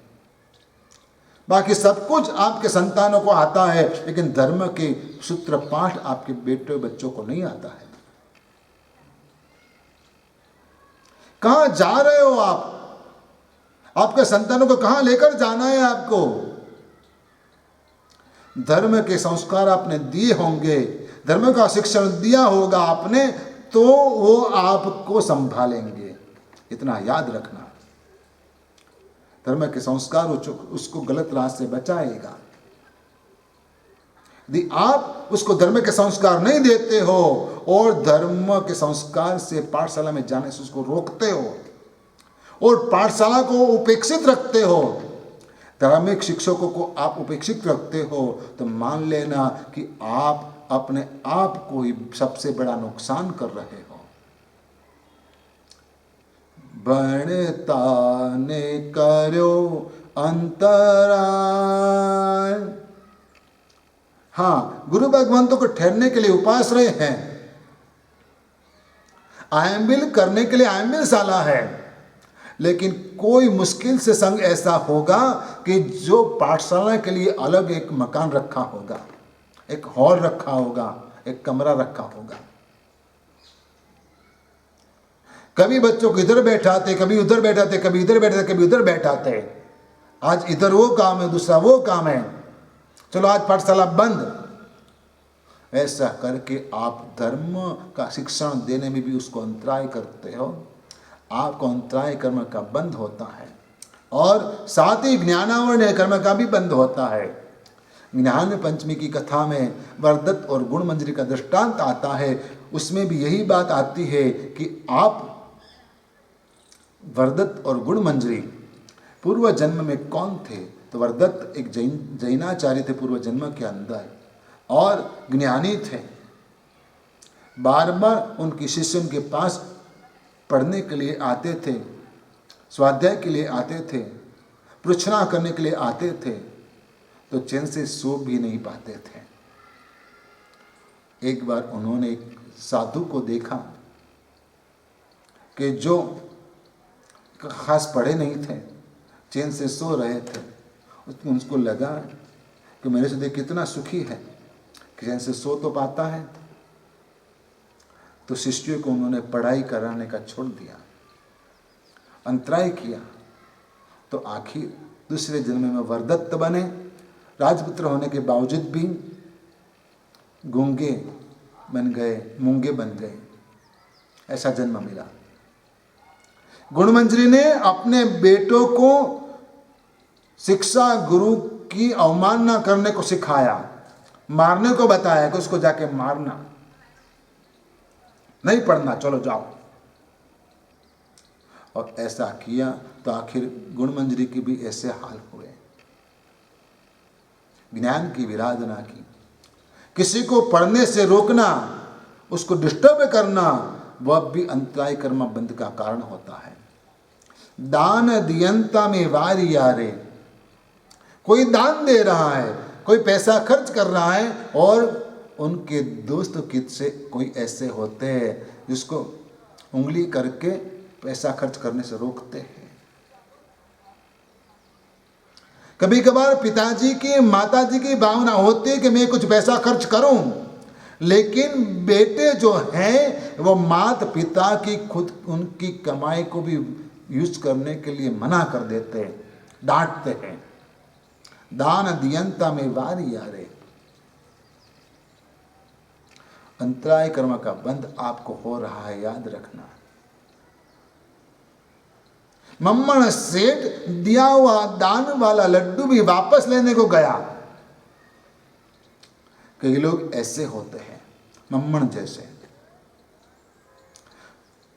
बाकी सब कुछ आपके संतानों को आता है, लेकिन धर्म के सूत्र पाठ आपके बेटे बच्चों को नहीं आता है। कहां जा रहे हो आप? आपके संतानों को कहां लेकर जाना है आपको? धर्म के संस्कार आपने दिए होंगे, धर्म का शिक्षण दिया होगा आपने, तो वो आपको संभालेंगे। इतना याद रखना, धर्म के संस्कार उसको गलत राह से बचाएगा। यदि आप उसको धर्म के संस्कार नहीं देते हो और धर्म के संस्कार से पाठशाला में जाने से उसको रोकते हो और पाठशाला को उपेक्षित रखते हो, धार्मिक शिक्षकों को आप उपेक्षित रखते हो, तो मान लेना कि आप अपने आप को ही सबसे बड़ा नुकसान कर रहे हो। बनता ने करो अंतराय, हाँ, गुरु भगवंतों को ठहरने के लिए उपाश्रय हैं, आयंबिल करने के लिए आयंबिल शाला है, लेकिन कोई मुश्किल से संग ऐसा होगा कि जो पाठशाला के लिए अलग एक मकान रखा होगा, एक हॉल रखा होगा, एक कमरा रखा होगा। कभी बच्चों को इधर बैठाते, कभी उधर बैठाते, कभी इधर बैठाते, कभी उधर बैठाते। आज इधर वो काम है, दूसरा वो काम है, चलो आज पाठशाला बंद। ऐसा करके आप धर्म का शिक्षण देने में भी उसको अंतराय करते हो, आपको अंतराय कर्म का बंद होता है, और साथ ही ज्ञानावरण कर्म का भी बंद होता है। ज्ञान पंचमी की कथा में वरदत्त और गुण मंजरी का दृष्टांत आता है, उसमें भी यही बात आती है कि आप वरदत्त और गुण मंजरी पूर्व जन्म में कौन थे? तो वरदत्त एक जैनाचार्य थे पूर्व जन्म के अंदर, और ज्ञानी थे। बार बार उनके शिष्य उनके पास पढ़ने के लिए आते थे, स्वाध्याय के लिए आते थे, पृच्छना करने के लिए आते थे, तो चैन से सो भी नहीं पाते थे। एक बार उन्होंने एक साधु को देखा कि जो खास पढ़े नहीं थे, चैन से सो रहे थे। उसको लगा कि मेरे से देख कितना सुखी है, कि चैन से सो तो पाता है। तो शिष्यों को उन्होंने पढ़ाई कराने का छोड़ दिया, अंतराय किया। तो आखिर दूसरे जन्म में वरदत्त बने, राजपुत्र होने के बावजूद भी गूंगे बन गए, मूंगे बन गए, ऐसा जन्म मिला। गुणमंजरी ने अपने बेटों को शिक्षा गुरु की अवमानना करने को सिखाया, मारने को बताया कि उसको जाके मारना, नहीं पढ़ना, चलो जाओ। और ऐसा किया तो आखिर गुणमंजरी की भी ऐसे हाल हुए। ज्ञान की विराधना की, किसी को पढ़ने से रोकना, उसको डिस्टर्ब करना, वह भी अंतराय कर्म बंध का कारण होता है। दान दियंता में वारी यारे, कोई दान दे रहा है, कोई पैसा खर्च कर रहा है, और उनके दोस्त कित से कोई ऐसे होते हैं जिसको उंगली करके पैसा खर्च करने से रोकते हैं। कभी कभार पिताजी की, माताजी की भावना होती है कि मैं कुछ पैसा खर्च करूं, लेकिन बेटे जो हैं वो माता पिता की खुद उनकी कमाई को भी यूज करने के लिए मना कर देते हैं, डांटते हैं। दान दियंता में वारी यारे, अंतराय कर्म का बंध आपको हो रहा है, याद रखना। मम्मण सेठ दिया हुआ दान वाला लड्डू भी वापस लेने को गया। कई लोग ऐसे होते हैं, मम्मण जैसे,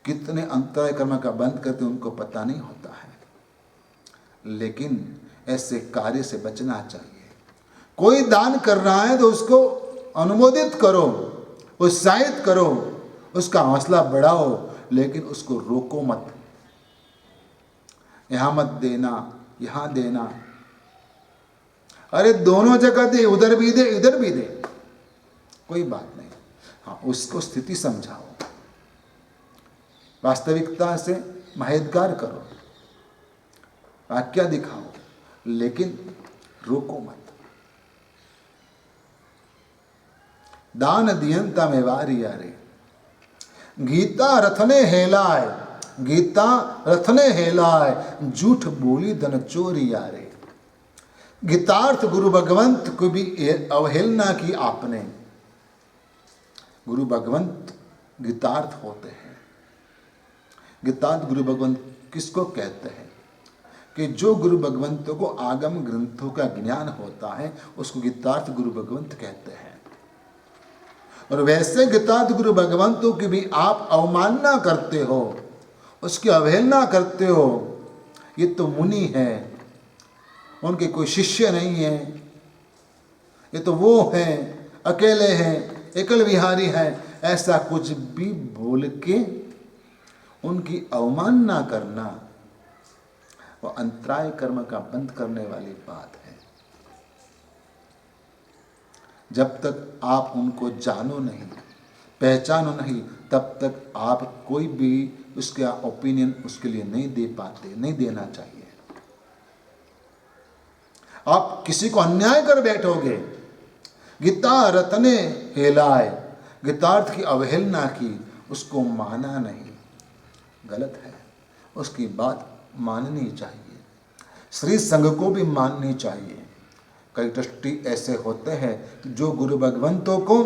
कितने अंतराय कर्म का बंद करते उनको पता नहीं होता है, लेकिन ऐसे कार्य से बचना चाहिए। कोई दान कर रहा है तो उसको अनुमोदित करो, उत्साहित करो, उसका हौसला बढ़ाओ, लेकिन उसको रोको मत। यहां मत देना, यहां देना, अरे दोनों जगह दे, उधर भी दे इधर भी दे, कोई बात नहीं। हाँ, उसको स्थिति समझाओ, वास्तविकता से माहितगार करो, वाक्य दिखाओ, लेकिन रोको मत। दान दियंता में वारी यारे, गीता रथने हेलाए, गीता रथने हेलाए, झूठ बोली धन चोरी यारे। गीतार्थ गुरु भगवंत को भी अवहेलना की आपने। गुरु भगवंत गीतार्थ होते हैं। गीतार्थ गुरु भगवंत किसको कहते हैं? कि जो गुरु भगवंतों को आगम ग्रंथों का ज्ञान होता है उसको गीतार्थ गुरु भगवंत कहते हैं। और वैसे गीतार्थ गुरु भगवंतों की भी आप अवमानना करते हो, उसकी अवहेलना करते हो। ये तो मुनि है, उनके कोई शिष्य नहीं है, ये तो वो हैं, अकेले हैं, एकल विहारी हैं, ऐसा कुछ भी बोल के उनकी अवमानना करना वो अंतराय कर्म का बंद करने वाली बात है। जब तक आप उनको जानो नहीं, पहचानो नहीं, तब तक आप कोई भी उसका ओपिनियन उसके लिए नहीं दे पाते, नहीं देना चाहिए। आप किसी को अन्याय कर बैठोगे, गीता रत्ने हेलाए, गीतार्थ की अवहेलना की, उसको माना नहीं, गलत है। उसकी बात माननी चाहिए, श्री संघ को भी माननी चाहिए। कई ट्रस्टी ऐसे होते हैं जो गुरु भगवंतों को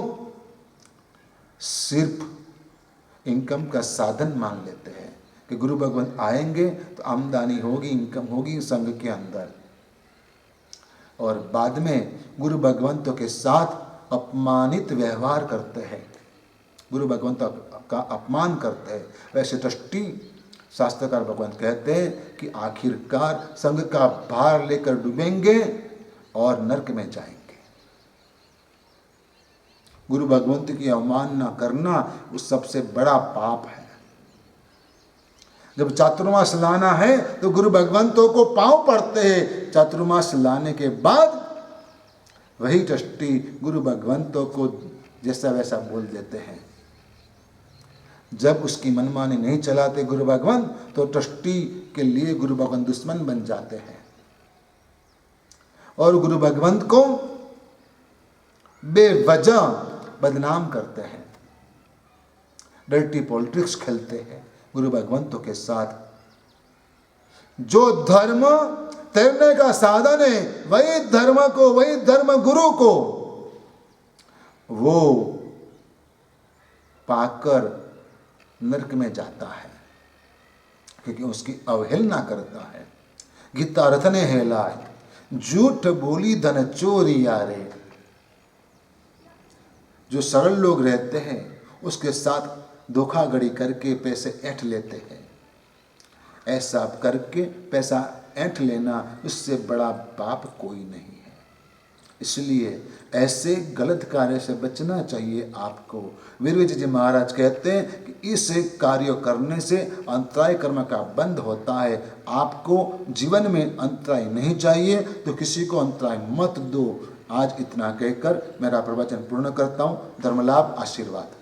सिर्फ इनकम का साधन मान लेते हैं कि गुरु भगवंत आएंगे तो आमदनी होगी, इनकम होगी संघ के अंदर, और बाद में गुरु भगवंतों के साथ अपमानित व्यवहार करते हैं, गुरु भगवंत का अपमान करते हैं। वैसे ट्रस्टी शास्त्रकार भगवंत कहते हैं कि आखिरकार संघ का भार लेकर डूबेंगे और नरक में जाएंगे। गुरु भगवंत की अवमानना करना वो सबसे बड़ा पाप है। जब चातुर्मास लाना है तो गुरु भगवंतों को पांव पड़ते हैं, चातुर्मास लाने के बाद वही ट्रस्टी गुरु भगवंतों को जैसा वैसा बोल देते हैं। जब उसकी मनमानी नहीं चलाते गुरु भगवंत, तो ट्रस्टी के लिए गुरु भगवंत दुश्मन बन जाते हैं और गुरु भगवंत को बेवजह बदनाम करते हैं, डर्टी पॉलिटिक्स खेलते हैं गुरु भगवंतों के साथ। जो धर्म तैरने का साधन है, वही धर्म को, वही धर्म गुरु को वो पाकर नरक में जाता है, क्योंकि उसकी अवहेलना करता है। गीता रत्ने हेलाए, झूठ बोली धन चोरी यारे। जो सरल लोग रहते हैं उसके साथ धोखाधड़ी करके पैसे ऐंठ लेते हैं। ऐसा करके पैसा ऐंठ लेना, उससे बड़ा पाप कोई नहीं है। इसलिए ऐसे गलत कार्य से बचना चाहिए आपको। वीरविजय जी महाराज कहते हैं कि इस कार्य करने से अंतराय कर्म का बंद होता है। आपको जीवन में अंतराय नहीं चाहिए तो किसी को अंतराय मत दो। आज इतना कहकर मेरा प्रवचन पूर्ण करता हूँ। धर्मलाभ, आशीर्वाद।